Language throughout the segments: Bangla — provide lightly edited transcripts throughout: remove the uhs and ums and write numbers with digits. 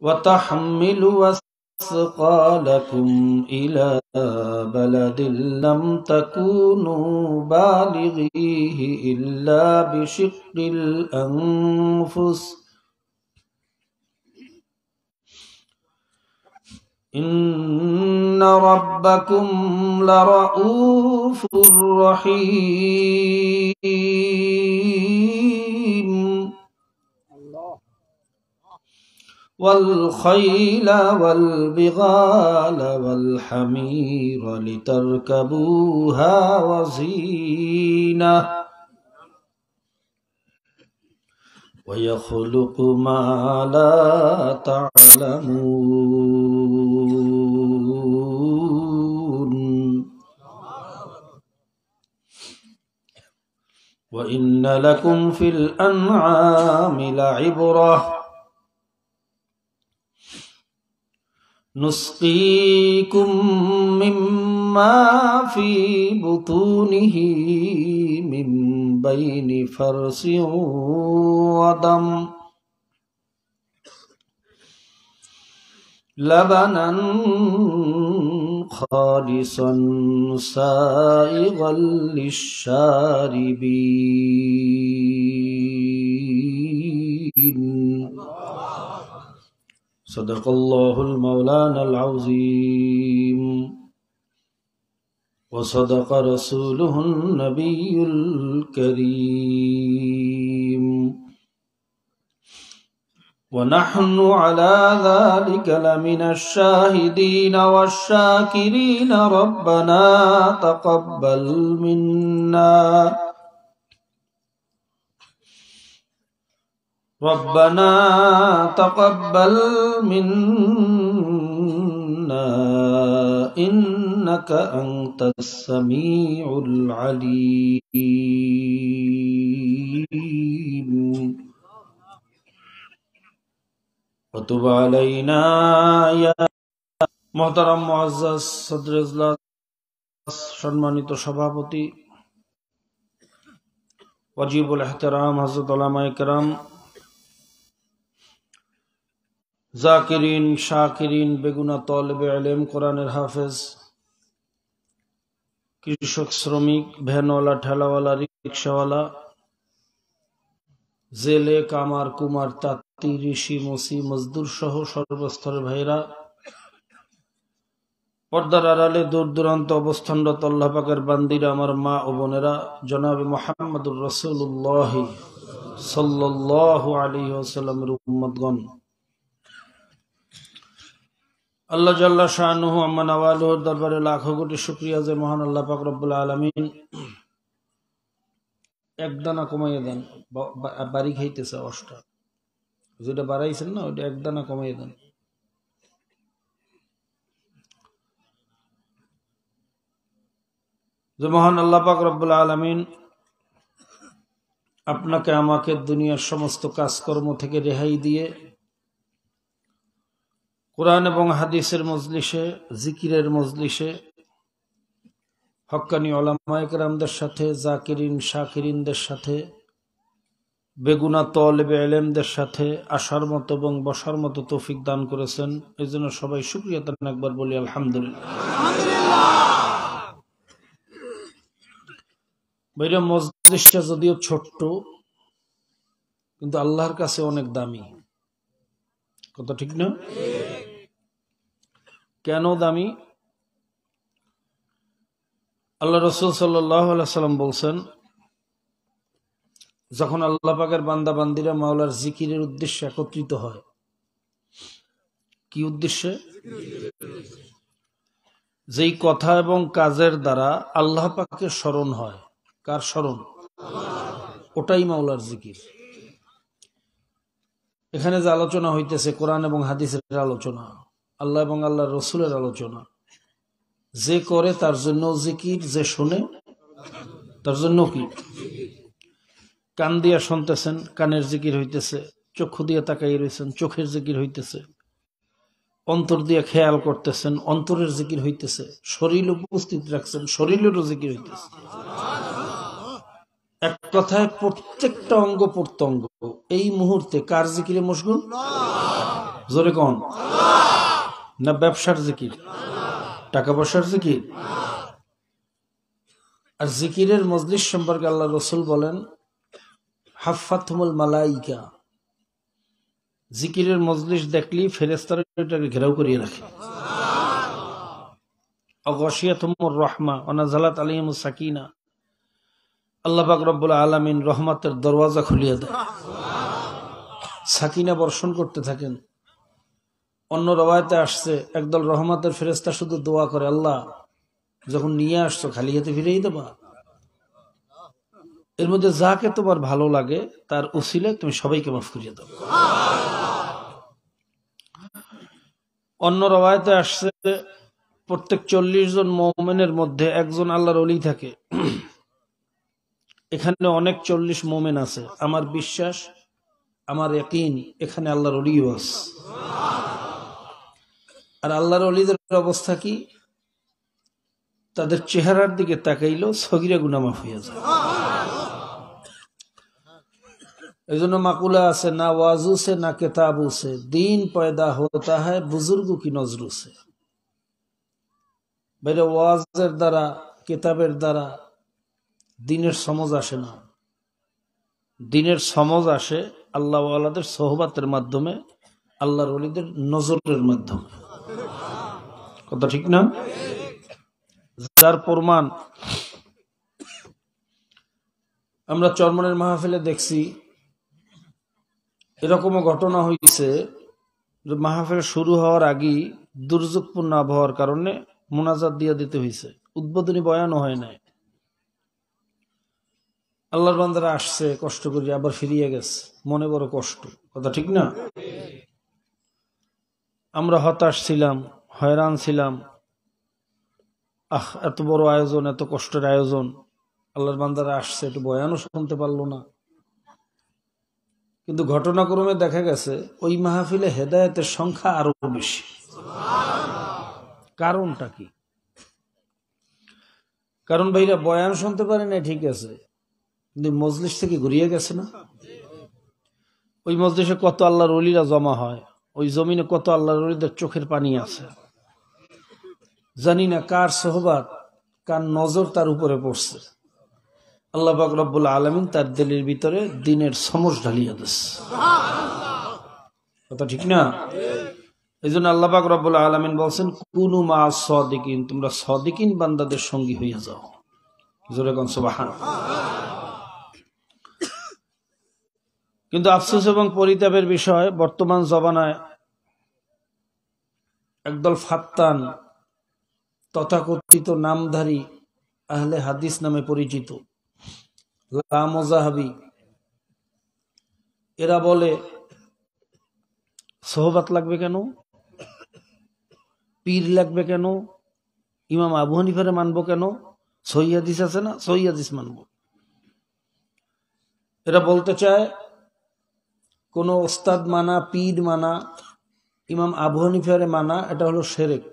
وتحملوا أثقالكم إلى بلد لم تكونوا بالغيه إلا بشق الأنفس إن ربكم لرؤوف رحيم والخيل والبغال والحمير لتركبوها وزينة ويخلق ما لا تعلمون وإن لكم في الأنعام لعبرة نسقيكم مما في بطونه من بين فرث ودم لبنا خالصا سائغا للشاربين صدق الله المولانا العظيم وصدق رسوله النبي الكريم ونحن على ذلك لمن الشاهدين والشاكرين ربنا تقبل منا ربنا تقبل منا إنك أنت السميع العليم وتب علينا يا محترم মুআজ্জাজ সদর ইজলাস সম্মানিত সভাপতি ওয়াজিবুল ইহতিরাম হযরত উলামায়ে কেরাম জাকিরিন শাকিরিন বেগুনা তলবে ইলম কোরআনের হাফেজ কৃষক শ্রমিক ভ্যানওয়ালা ঠেলাওয়ালা রিকশাওয়ালা জেলে কামার কুমার তাঁতি ঋষি মসি মজদুর সহ সর্বস্তরের ভাইরা পর্দার আড়ালে দূর দূরান্ত অবস্থানরত আল্লাহ পাকের বান্দিরা আমার মা ও বোনেরা জনাবে মুহাম্মদুর রাসূলুল্লাহ সাল্লাল্লাহু আলাইহি ওয়াসাল্লামের উম্মতগণ আল্লাহ জাল্লা শানুহু আম্মা নাওয়ালুর দরবারে লাখো কোটি শুকরিয়া যে মহান আল্লাহ পাক রব্বুল আলামিন এক দানা কমাইয়ে দেন বাড়ি খাইতেছে অষ্টা যেটা বাড়াইছেন না ওটা এক দানা কমাইয়ে দেন যে মহান আল্লাহ পাক রব্বুল আলামিন আপনাকে আমাকে দুনিয়ার সমস্ত কাজকর্ম থেকে রেহাই দিয়ে কুরআন এবং হাদিসের মজলিসে জিকিরের মজলিসে হক্কানি উলামায়ে কেরামদের সাথে জাকিরিন শাকিরিনদের সাথে বেগুনা তলেবে ইলমদের সাথে আসার মতো এবং বসার মতো তৌফিক দান করেছেন এজন্য সবাই শুকরিয়া তান একবার বলি আলহামদুলিল্লাহ। ভাইরা মজলিসটা যদিও ছোট্ট কিন্তু আল্লাহর কাছে অনেক দামি, কথা ঠিক না? কেন দামি? আল্লাহ রাসূল সাল্লাল্লাহু আলাইহি ওয়াসাল্লাম বলছেন, যখন আল্লাহ পাকের বান্দা বান্দিরা মাওলার জিকিরের উদ্দেশ্যে একত্রিত হয়, কি উদ্দেশ্যে? যেই কথা এবং কাজের দ্বারা আল্লাহ পাকের স্মরণ হয়। কার স্মরণ? ওটাই মাওলার জিকির। এখানে যে আলোচনা হইতেছে কোরআন এবং হাদিসের আলোচনা, আল্লাহ এবং আল্লাহর রাসূলের আলোচনা। যে করে তার জন্য জিকির, যে শুনে তার জন্য কি? কান দিয়া শুনতেছেন, কানের জিকির হইতেছে। চক্ষু দিয়ে তাকাই রয়েছেন, চোখের জিকির হইতেছে। অন্তর দিয়ে খেয়াল করতেছেন, অন্তরের জিকির হইতেছে। শরীর উপস্থিত রাখছেন, শরীরেরও জিকির হইতেছে। এক কথায় প্রত্যেকটা অঙ্গ প্রত্যঙ্গ এই মুহূর্তে কার জিকিরে মশগুল? জোরে কোন? না ব্যবসার জিকির, টাকা পয়সার জিকির? আর জিকিরের মজলিস সম্পর্কে আল্লাহ রসুল বলেন হাফাতুমুল মালাইকা, জিকিরের মজলিস দেখলি ফেরেশতারা এটাকে ঘেরাও করিয়ে রাখে। অগশিয়াতুমুর রহমা ওয়া নাযালাত আলাইহিমুস সাকিনা, আল্লাহ পাক রব্বুল আলামিন রহমতের দরওয়াজা খুলিয়ে দেয়, সাকিনা বর্ষণ করতে থাকেন। অন্য রওয়ায়াতে আসছে একদল রহমতের ফেরেশতা শুধু দোয়া করে, আল্লাহ যখন নিয়ে আসছো খালি হাতে ফিরেই দেবা, এর মধ্যে যাকে তোমার ভালো লাগে তার উসিলায় তুমি সবাইকে মাফ করিয়ে দাও। অন্য রওয়ায়াতে আসছে প্রত্যেক 40 জন মুমিনের মধ্যে একজন আল্লাহর ওলি থাকে। এখানে অনেক 40 মুমিন আছে, আমার বিশ্বাস, আমার ইয়াকিন এখানে আল্লাহর ওলিও আছে। আর আল্লাহর ওলিদের অবস্থা কি? তাদের চেহারার দিকে তাকাইলেও সগীরা গুনাহ মাফ হয়ে যায়। এই জন্য মাকুলা আছে, না ওয়াজু সে না কিতাবু সে দিন পয়দা হতা হ্যায় বুজুর্গ কি নজরু সে। বাইরে ওয়াজের দ্বারা, কিতাবের দ্বারা দিনের সমজ আসে না। দিনের সমজ আসে আল্লাহ ওয়ালাদের সোহবাতের মাধ্যমে, আল্লাহর ওলিদের নজরের মাধ্যমে। কথা ঠিক না? যার প্রমাণ আমরা চরমনের মাহফিলে দেখছি। এরকমও ঘটনা হয়েছে যে মাহফিল শুরু হওয়ার আগেই দুর্যোগপূর্ণ আবহাওয়ার কারণে মুনাজাত দিয়ে দিতে হয়েছে, উদ্বোধনী বয়ানও হয় নাই। আল্লাহর বান্দারা আসছে কষ্ট করে, আবার ফিরিয়ে গেছে, মনে বড় কষ্ট। কথা ঠিক না? আমরা হতাশ ছিলাম, হয়রান ছিলাম। এত বড় আয়োজন, এত কষ্টের আয়োজন, আল্লাহর বান্দারা আসছে, একটু বয়ানও শুনতে পারলো না। কিন্তু ঘটনাক্রমে দেখা গেছে ওই মাহফিলে হেদায়েতের সংখ্যা আরো বেশি। কারণটা কি? কারণ ভাইরা বয়ান শুনতে পারে না, ঠিক আছে, কিন্তু মজলিস থেকে ঘুরিয়ে গেছে না। ওই মজলিসে কত আল্লাহর ওলিরা জমা হয়, ওই জমিনে কত আল্লাহর ওলিদের চোখের পানি আছে। জানি না কার সোহবাত, কার নজর তার উপরে পড়ছে। আল্লাহ পাক রব্বুল আলামিন তার দিলের ভিতরে দিনের সমজ ঢালিয়ে দিয়েছে। কথা ঠিক না? এই জন্য আল্লাহ পাক রব্বুল আলামিন বলছেন কুনু মা সাদিকিন, তোমরা সাদিকিন বান্দাদের সঙ্গী হইয়া যাও। জোরে কোন সুবহানাল্লাহ। কিন্তু আফসোস এবং পরিতাপের বিষয়, বর্তমান জমানায় একদল ফাত্তান তথাকথিত নামধারী আহলে হাদিস নামে পরিচিত লামজাহাবি, এরা বলে সোহবাত লাগবে কেন, পীর লাগবে কেন, ইমাম আবু হানিফারে মানবো কেন, সহিহ হাদিস আছে না, সহিহ হাদিস মানবো। এরা বলতে চায় কোন ওস্তাদ মানা, পীর মানা, ইমাম আবু হানিফারে মানা, এটা হলো শিরক।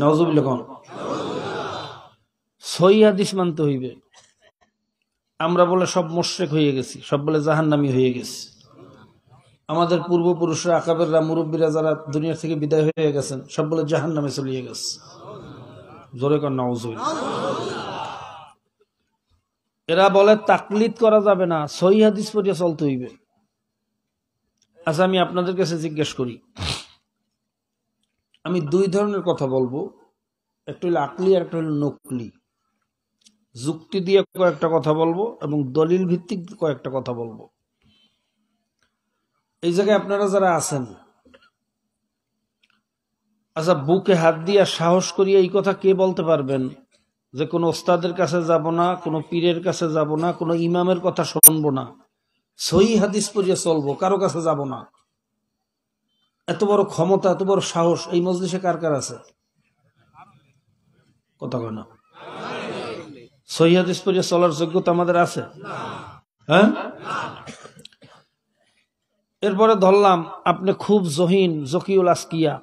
নাউজুবিল্লাহ। কোন সহিহ হাদিস মানতে হইবে। আমরা বলে সব মুশরিক হয়ে গেছি, সব বলে জাহান্নামী হয়ে গেছি। আমাদের পূর্বপুরুষরা, আকাবেররা, মুরব্বীরা যারা দুনিয়া থেকে বিদায় হয়ে গেছেন, সব বলে জাহান্নামে চলিয়ে গেছে। জোরে কর নাউজুবিল্লাহ। এরা বলে তাকলিদ করা যাবে না, সহিহ হাদিস পড়িয়া চলতে হইবে। আচ্ছা, আমি আপনাদের কাছে জিজ্ঞেস করি, আমি দুই ধরনের কথা বলবো, একটা হলো আকলি আর একটা হলো নকলি। যুক্তি দিয়ে কয়েকটা কথা বলবো এবং দলিল ভিত্তিক কয়েকটা কথা বলবো। এই জায়গায় আপনারা যারা আছেন, আচ্ছা বুকে হাত দিয়া সাহস করিয়া এই কথা কে বলতে পারবেন যে কোনো ওস্তাদের কাছে যাব না, কোনো পীরের কাছে যাব না, কোনো ইমামের কথা শুনবো না, সহিহ হাদিস পড়িয়া চলবো, কারো কাছে যাব না? এত বড় ক্ষমতা, এত বড় সাহস এই মজলিসে কার কার আছে? কথা কয় না। সহিহ হাদিস পড়িয়া চলার যোগ্যতা আমাদের আছে? হ্যাঁ। এরপরে ধরলাম আপনি খুব জহিন, জকিউল আসকিয়া,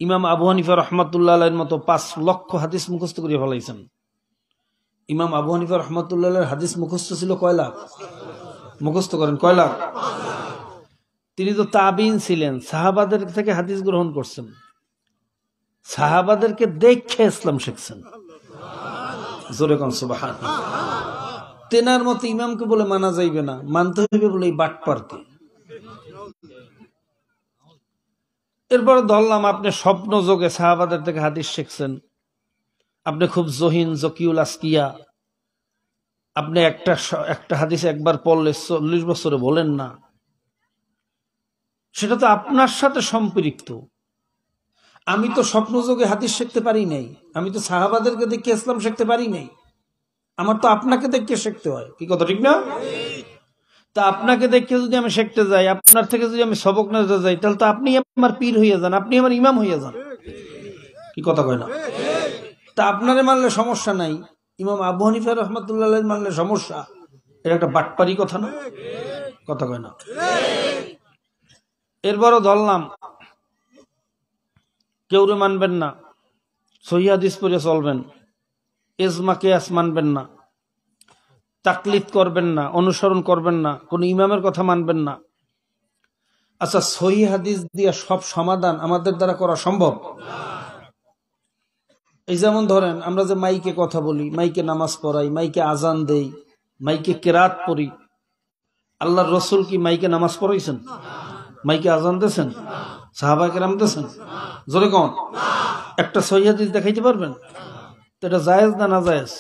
ইমাম আবু হানিফা রহমাতুল্লাহ আলাইহির মতো 5 লক্ষ হাদিস মুখস্থ করিয়া ফেলাইছেন। ইমাম আবু হানিফা রহমাতুল্লাহ আলাইহির হাদিস মুখস্থ ছিল কয় লাখ? মুখস্থ করেন কয় লাখ? তিনি তো তাবিন ছিলেন, সাহাবাদের থেকে হাদিস গ্রহণ করছেন, সাহাবাদেরকে দেখে ইসলাম শিখছেন। জোরে কোন সুবহানাল্লাহ। তেনার মতো ইমামকে বলে মানা যাইবে না, মানতে হইবে বলে এই বাটপারকে। এরপরে ধরলাম আপনি স্বপ্ন যোগে সাহাবাদের থেকে হাদিস শিখছেন, আপনি খুব জহিন জকিউল আসকিয়া, আপনি একটা হাদিস একবার পড়লে 40 বছরে বলেন না, সেটা তো আপনার সাথে সম্পৃক্ত। আমি তো স্বপ্ন যোগে হাদিস শিখতে পারি নাই, আমি তো সাহাবাদেরকে দেখে ইসলাম শিখতে পারি নাই, আমার তো আপনাকে দেখে শিখতে হয়। কি কথা ঠিক না? তা আপনাকে দেখে যদি আমি শিখতে যাই, আপনার থেকে যদি আমি সবক নিতে যাই, তাহলে তো আপনি আমার পীর হইয়া যান, আপনি আমার ইমাম হইয়া যান। কি কথা কয় না? তা আপনারে মানলে সমস্যা নাই, ইমাম আবু হানিফা রাহমাতুল্লাহ আলাইহি মানলে সমস্যা। এটা একটা বাটপারি কথা না? কথা কয় না? এরপরও ধরলাম কেউরে মানবেন না, সহিহ হাদিস পড়ে চলবেন, ইজমা কিয়াস মানবেন না, তাকলিদ করবেন না, অনুসরণ করবেন না, কোন ইমামের কথা মানবেন না। আচ্ছা, সহিহ হাদিস দিয়ে সব সমাধান আমাদের দ্বারা করা সম্ভব? এই যেমন ধরেন আমরা যে মাইকে কথা বলি, মাইকে নামাজ পড়াই, মাইকে আজান দেই, মাইকে কেরাত পড়ি, আল্লাহর রসুল কি মাইকে নামাজ পড়াইছেন? মাইকে আজান দিয়েছেন? সাহাবায়ে কেরাম দিয়েছেন? জোরে কোন একটা সহিহ হাদিস দেখাইতে পারবেন? তো এটা জায়েজ না নাজায়েজ?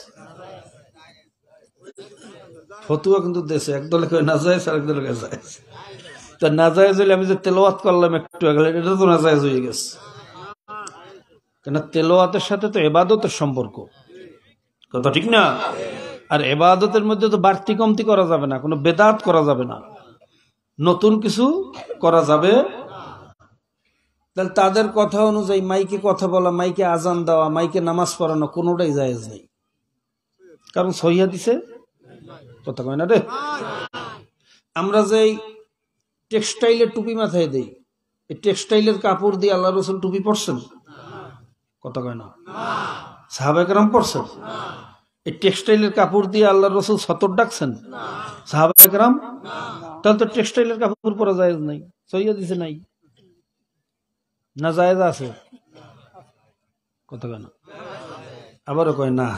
ফতুয়া কিন্তু দেশে একদলে কয় নাজায়েজ, আর একদলে কয় জায়েজ। তো নাজায়েজ হইলে আমি যে তেলাওয়াত করলাম একটু আগে, এটা তো নাজায়েজ হয়ে গেছে, কেন তেলাওয়াতের সাথে তো ইবাদতের সম্পর্ক। কথা ঠিক না? আর ইবাদতের মধ্যে তো বাড়তি কমতি করা যাবে না, কোনো বেদাত করা যাবে না, নতুন কিছু করা যাবে। তাহলে তাদের কথা অনুযায়ী মাইকে কথা বলা, মাইকে আজান দেওয়া, মাইকে নামাজ পড়ানো কোনোটাই জায়েজ নেই, কারণ সহিহ হাদিসে কথা কয় না রে। আমরা যে টেক্সটাইলের টুপি মাথায় দেই, এই টেক্সটাইলের কাপড় দিয়ে আল্লাহ রসুল টুপি পরছেন? কথা কয় না? সাহাবায়ে কেরাম পরছেন? এই টেক্সটাইলের কাপড় দিয়ে আল্লাহ রসুল সতর ডাকছেন? সাহাবায়ে কেরাম? তাহলে তো টেক্সটাইলের কাপড় পরা জায়েজ নাই, সহিহ হাদিসে নাই। না জায়েজ আছে? কথা কয় না? আবারও কয় না।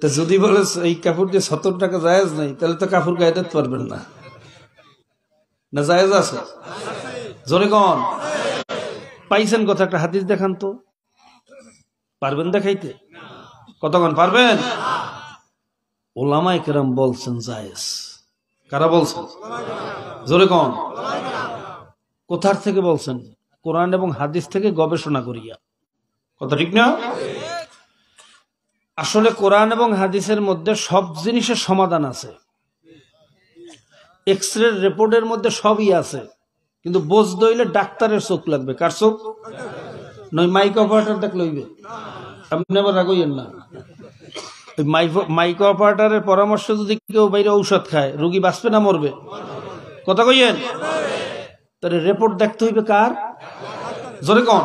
তো যদি বলে এই কাপড় দিয়ে 70 টাকা জায়েজ নাই, তাহলে তো কাপড় গায়ে দিতে পারবেন না। না জায়েজ আছে? জোরে কোন পাইছেন কথা? একটা হাদিস দেখান তো, পারবেন দেখাইতে? কতক্ষণ পারবেন? ওলামায়ে কেরাম বলছেন জায়েজ। কারা বলছেন? জোরে কোন কোথার থেকে বলছেন? কোরআন এবং হাদিস থেকে গবেষণা করিয়া। কথা ঠিক না? আসলে কোরআন এবং হাদিসের মধ্যে সব জিনিসের সমাধান আছে, এক্সরে রিপোর্টের মধ্যে সবই আছে, কিন্তু বুঝতে হইলে ডাক্তারের চোখ লাগবে। কার চোখ? নয় মাইক অপারেটর দেখলে হইবে। আপনি আবার রাগইয়েন না, মাইক অপারেটরের পরামর্শ যদি কেউ বাইরে ঔষধ খায়, রোগী বাঁচবে না মরবে? কথা কইয়েন। তাহলে রিপোর্ট দেখতে হইবে কার? জোরে কোন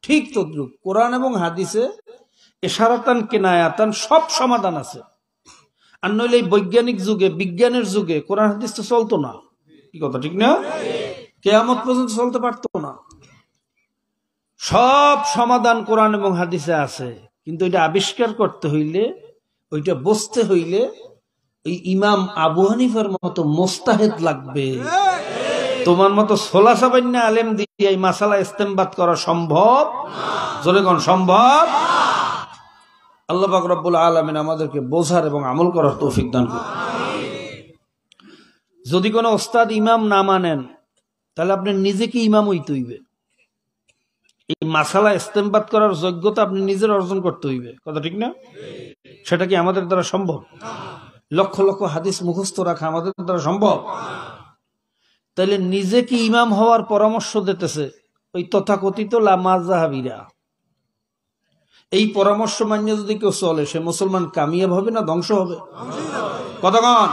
ঠিক তদ্রুপ কোরআন এবং হাদিসে ইশারাতান কিনায়াতান সব সমাধান আছে। আর নইলে এই বৈজ্ঞানিক যুগে, বিজ্ঞানের যুগে কোরআন হাদিস তো চলতো না। কি কথা ঠিক না? কিয়ামত পর্যন্ত চলতে পারতো না। সব সমাধান কোরআন এবং হাদিসে আছে, কিন্তু এটা আবিষ্কার করতে হইলে, ওইটা বুঝতে হইলে এই ইমাম আবু হানিফার মতো মুস্তাহিদ লাগবে। তোমার মতো সোলা সাবান্না আলেম দিয়ে এই মাসালা ইস্তেমবাদ করা সম্ভব? জোরে কোন সম্ভব? আল্লাহ পাক রব্বুল আলামিন আমাদেরকে বোঝার এবং আমল করার তৌফিক দান করুন। যদি কোনো ওস্তাদ ইমাম না মানেন, তাহলে আপনি নিজেকে ইমাম হইতে হইবে। এই মাসালা ইস্তেমবাদ করার যোগ্যতা আপনি নিজের অর্জন করতে হইবে। কথা ঠিক না? সেটা কি আমাদের দ্বারা সম্ভব? লক্ষ লক্ষ হাদিস মুখস্থ রাখা আমাদের দ্বারা সম্ভব? তাইলে নিজেকে ইমাম হওয়ার পরামর্শ দিতেছে ওই তথাকথিত লামাজাহাবিরা। এই পরামর্শ মান্য যদি কেউ চলে, সে মুসলমান কামিয়াব হবে না ধ্বংস হবে? কতক্ষণ?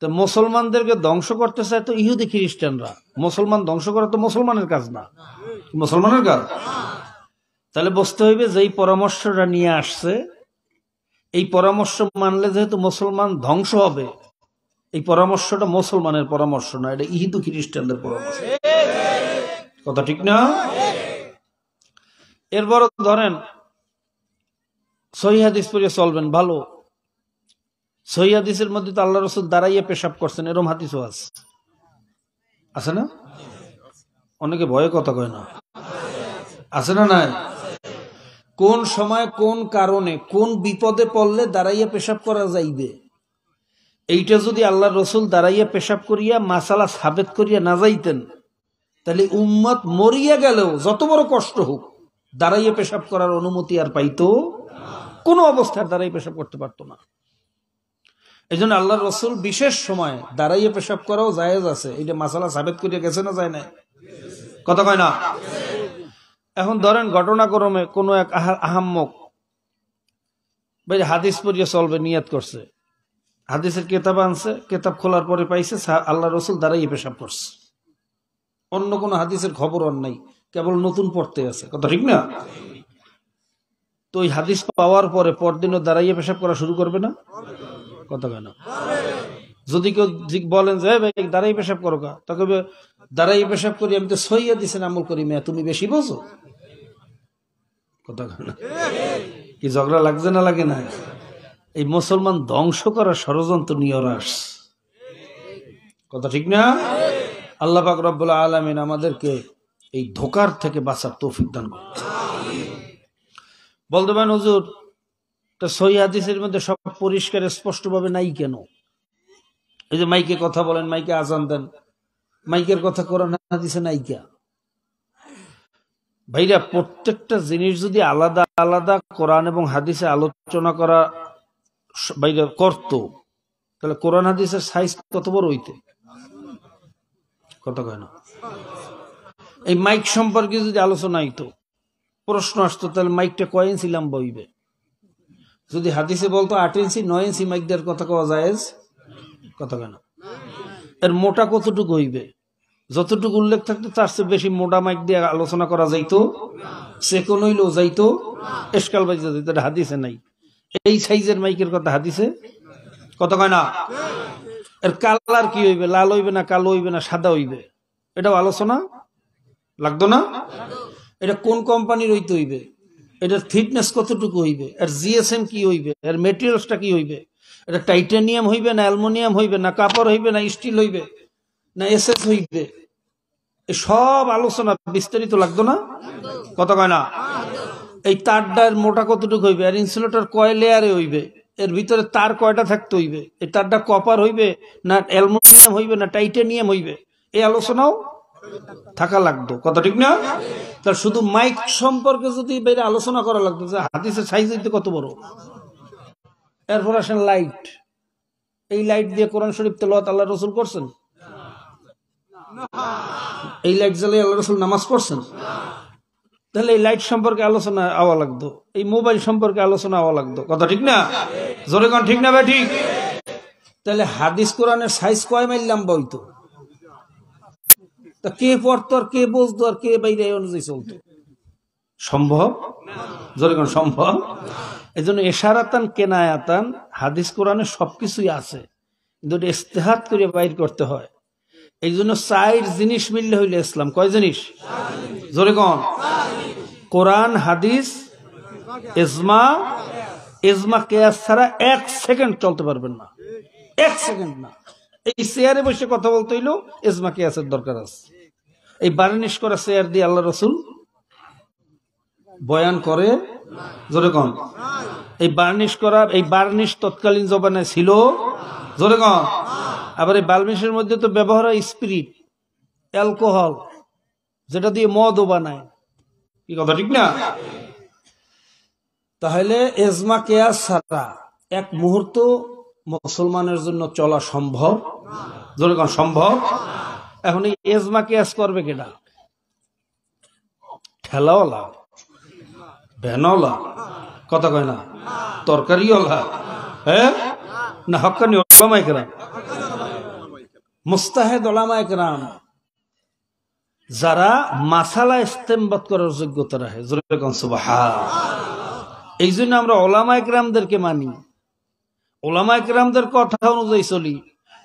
তো মুসলমানদেরকে ধ্বংস করতে চায় তো ইহুদি খ্রিস্টানরা, মুসলমান ধ্বংস করা তো মুসলমানের কাজ না, মুসলমানের কাজ। তাহলে বুঝতে হইবে যে এই পরামর্শটা নিয়ে আসছে, এই পরামর্শ মানলে যেহেতু মুসলমান ধ্বংস হবে, এই পরামর্শটা মুসলমানের পরামর্শ না, এটা ইহুদি খ্রিস্টানদের পরামর্শ। কথা ঠিক না? এরপর ধরেন সহিহ হাদিস পড়ে চলবেন, ভালো। সহিহ হাদিসের মধ্যে তো আল্লাহ রাসূল দাঁড়াইয়া পেশাব করছেন, এরকম হাদিসও আছে না? অনেকে ভয়ে কথা কয় না, আছে না? নাই? কোন সময় কোন কারণে কোন বিপদে পড়লে দাঁড়াইয়া পেশাব করা যাইবে, এইটা যদি আল্লাহ রসুল দাঁড়াইয়া পেশাব করিয়া মাসালা সাবেত করিয়া না যাইতেন, তাহলে উম্মত মরিয়া গেলেও যত বড় কষ্ট হোক দাঁড়াইয়া পেশাব করার অনুমতি আর পাইতো, কোন অবস্থায় দাঁড়াই পেশাব করতে পারতো না। এই জন্য আল্লাহ রসুল বিশেষ সময় দাঁড়াইয়া পেশাব করাও জায়েজ আছে, এটা মাসালা সাবেত করিয়া গেছে না যায় না? কথা কয় না? এখন ধরেন ঘটনাক্রমে কোন এক আহাম্মক ভাই হাদিস পড়িয়া চলবে নিয়ত করছে, হাদিসের কেতাব আনছে, কেতাব খোলার পরে পাইছে আল্লাহ রসুল দাঁড়াইয়া পেশাব করছে, অন্য কোনো হাদিসের খবর আর নাই, কেবল নতুন পড়তে আছে। কথা ঠিক না? তো ওই হাদিস পাওয়ার পরে পরদিনও দাঁড়াইয়া পেশাব করা শুরু করবে না? কথা কেন? যদি কেউ বলেন যে ভাই দাঁড়াই পেশাব করো কা, তবে দাঁড়াই পেশাব করি, আমি তো সহিহ হাদিসের আমল করি, মেয়ে তুমি বেশি বোঝো। কথা কেন? কি ঝগড়া লাগছে না লাগে না? এই মুসলমান ধ্বংস করার ষড়যন্ত্র নিয়ে ওরা আসছে। কথা ঠিক না? আল্লাহ পাক রব্বুল আলামিন আমাদেরকে এই ধোকার থেকে বাঁচার তৌফিক দান করুন। বলতে পারেন হুজুর, তা সহিহ হাদিসের মধ্যে সব পরিষ্কার স্পষ্টভাবে নাই কেন? এই যে মাইকে কথা বলেন, মাইকে আজান দেন, মাইকের কথা কোরআন হাদিসে নাই কে? ভাইরা, প্রত্যেকটা জিনিস যদি আলাদা আলাদা কোরআন এবং হাদিসে আলোচনা করা ভাইরা করতো, তাহলে কোরআন হাদিসের সাইজ কত বড় হইতে? কথা কয় না? এই মাইক সম্পর্কে যদি আলোচনা হইতো, প্রশ্ন আসতো, তাহলে মাইকটা কয় ইঞ্চি লম্বা হইবে? যদি হাদিসে বলতো 8 ইঞ্চি 9 ইঞ্চি মাইক দেওয়ার কথা কওয়া জায়েজ? কথা কেন? এর মোটা কতটুকু হইবে? যতটুকু উল্লেখ থাকতো তার চেয়ে বেশি মোটা মাইক দিয়ে আলোচনা করা যাইতো? সে কোন হইলেও যাইতো? এসকাল বাজে যাইতো, এটা হাদিসে নাই। এই সাইজের মাইকের কথা হাদিসে? কথা কয় না? এর কালার কি হইবে? লাল হইবে না কালো হইবে না সাদা হইবে? এটাও আলোচনা লাগতো না? এটা কোন কোম্পানির হইতে হইবে? এটার থিকনেস কতটুকু হইবে? এর জিএসএম কি হইবে? এর মেটেরিয়ালসটা কি হইবে? এটা টাইটানিয়াম হইবে না অ্যালুমিনিয়াম হইবে না কাপড় হইবে না স্টিল হইবে না এসএস হইবে? এই সব আলোচনা বিস্তারিত লাগতো না? কথা কয় না? এই তারটার মোটা কতটুকু হইবে? আর ইনসুলেটর কয় লেয়ারে হইবে? এর ভিতরে তার কয়টা থাকতে হইবে? এই তারটা কপার হইবে না অ্যালুমিনিয়াম হইবে না টাইটানিয়াম হইবে? এই আলোচনাও থাকা লাগতো। কথা ঠিক না? তার শুধু মাইক সম্পর্কে যদি বাইরে আলোচনা করা লাগতো যে হাদিসের সাইজ হইতে কত বড়। এরপর আসেন লাইট। এই লাইট দিয়ে কোরআন শরীফ তেলাওয়াত আল্লাহ রসুল করছেন? এই লাইট জ্বালিয়ে আল্লাহ রসুল নামাজ পড়ছেন? তাহলে এই লাইট সম্পর্কে আলোচনা আওয়া লাগতো, এই মোবাইল সম্পর্কে আলোচনা আওয়া লাগতো। কথা ঠিক না? জোরে কোন ঠিক না ভাই? ঠিক। তাহলে হাদিস কোরআনের সাইজ কয় মাইল লম্বা হইতো? তা কে পড়তো আর কে বুঝতো আর কে বাইরে অনুযায়ী চলতো? সম্ভব? জোরে কোন সম্ভব? এই জন্য এশারাতান কেনায়াতান হাদিস কোরআনে সবকিছুই আছে, কিন্তু ইস্তেহাদ করে বাইর করতে হয়। এই জন্য 4 জিনিস মিললে হইলে ইসলাম। কয় জিনিস? জোরে কোন? কোরআন, হাদিস, ইজমা। ইজমা কিয়াস ছাড়া 1 সেকেন্ড চলতে পারবেন না, 1 সেকেন্ড না। এই চেয়ারে বসে কথা বলতে হইলেও ইজমা কিয়াসের দরকার আছে। এই বার্নিশ করা চেয়ার দিয়ে আল্লাহ রসুল বয়ান করে? জোরে কোন? এই বার্নিশ করা, এই বার্নিশ তৎকালীন জমানায় ছিল? জোরে কোন? আবার এই বার্নিশের মধ্যে তো ব্যবহার হয় স্পিরিট, অ্যালকোহল, যেটা দিয়ে মদও বানায়। কি কথা ঠিক না? তাহলে ইজমা কিয়াস ছাড়া 1 মুহূর্ত মুসলমানের জন্য চলা সম্ভব? জোরে কোন সম্ভব? এখন এই ইজমা কিয়াস করবে কেডা? ঠেলাওয়ালা, ভ্যানওয়ালা, কথা কয় না, তরকারিওয়ালা, হ্যাঁ না হক্কানি ওলামায়ে কেরাম, মুস্তাহিদ ওলামায়ে কেরাম, যারা মাসালা ইস্তেমবাত করার যোগ্যতা রাখে। জোরে কোন সুবহান। এই জন্য আমরা ওলামায়ে কেরামদেরকে মানি, ওলামায়ে কেরামদের কথা অনুযায়ী চলি।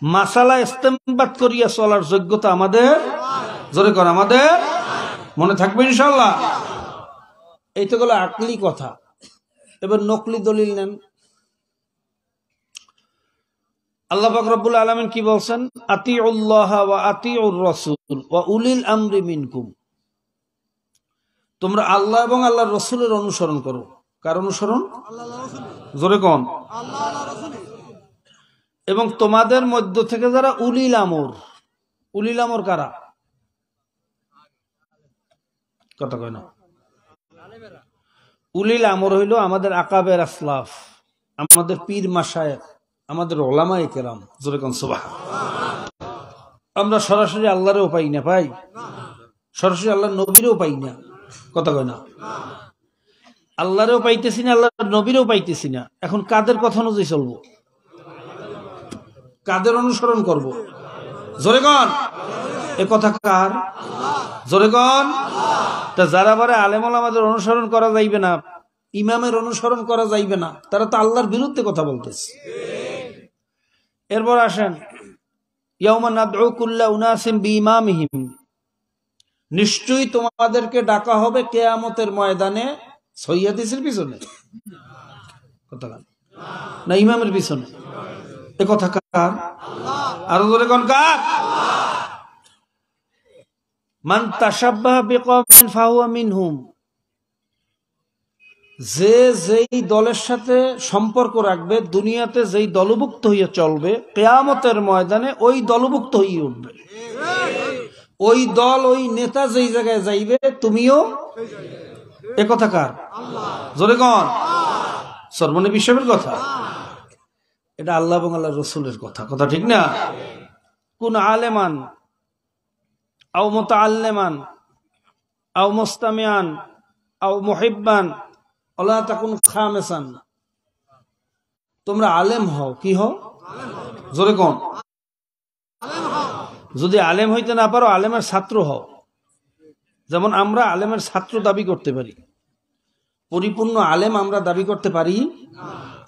মাসালা ইস্তেমবাদ করিয়া চলার যোগ্যতা আমাদের, জোরে কর আমাদের মনে থাকবে ইনশাআল্লাহ। এই তো গেল আকলি কথা। এবার নকলি দলিল নেন। আল্লাহ পাক রব্বুল আলামিন কি বলছেন? আতিউল্লাহ ওয়া আতিউর রাসূল ওয়া উলিল আমরি মিনকুম। তোমরা আল্লাহ এবং আল্লাহর রাসূলের অনুসরণ করো। কার অনুসরণ? জোরে কোন? এবং তোমাদের মধ্য থেকে যারা উলিল আমর, উলিল আমর কারা? কথা কয় না। উলিল আমর হইল আমাদের আকাবের আসলাফ, আমাদের পীর মাশায়েখ, আমাদের ওলামায়ে কেরাম। জোরে কোন সুবহানাল্লাহ। আমরা সরাসরি আল্লাহরেও পাই না, পাই সরাসরি আল্লাহর নবীরও পাই না। কথা কয় না। আল্লাহরেও পাইতেছি না, আল্লাহর নবীরও পাইতেছি না। এখন কাদের কথা অনুযায়ী চলবো? কাদের অনুসরণ করব? জোরে কোন? এ কথা কার? জোরে কোন? তা যারা বলে আলেম ওলামাদের অনুসরণ করা যাইবে না, ইমামের অনুসরণ করা যাইবে না, তারা তো আল্লাহর বিরুদ্ধে কথা বলতেছে। এরপর আসেন, ইয়াউমা নাদউ কুল্লা উনাসিম বিইমামিহিম, নিশ্চয়ই তোমাদেরকে ডাকা হবে কিয়ামতের ময়দানে সৈয়দিসের পিছনে। কথা না ইমামের পিছনে। এ কথা কার? আরো জোরে কোন কার? মান তাশাব্বাহা বিকওমিন ফাহুয়া মিনহুম, যে যেই দলের সাথে সম্পর্ক রাখবে, দুনিয়াতে যেই দলভুক্ত হইয়া চলবে, কিয়ামতের ময়দানে ওই দলভুক্ত হয়ে উঠবে। ওই দল, ওই নেতা যেই জায়গায় যাইবে, তুমিও। এ কথা কার? জোরে কোন? সর্বনে বিশ্বের কথা। এটা আল্লাহ এবং আল্লাহ রসুলের কথা। কথা ঠিক না? কোন আলেমান আও মুতাআল্লিমান আও মুস্তামিআন আও মুহিব্বান ওয়ালা তাকুন খামিসান। তোমরা আলেম হও। কি হও? জোরে কোন? যদি আলেম হইতে না পারো, আলেমের ছাত্র হও। যেমন আমরা আলেমের ছাত্র দাবি করতে পারি, পরিপূর্ণ আলেম আমরা দাবি করতে পারি।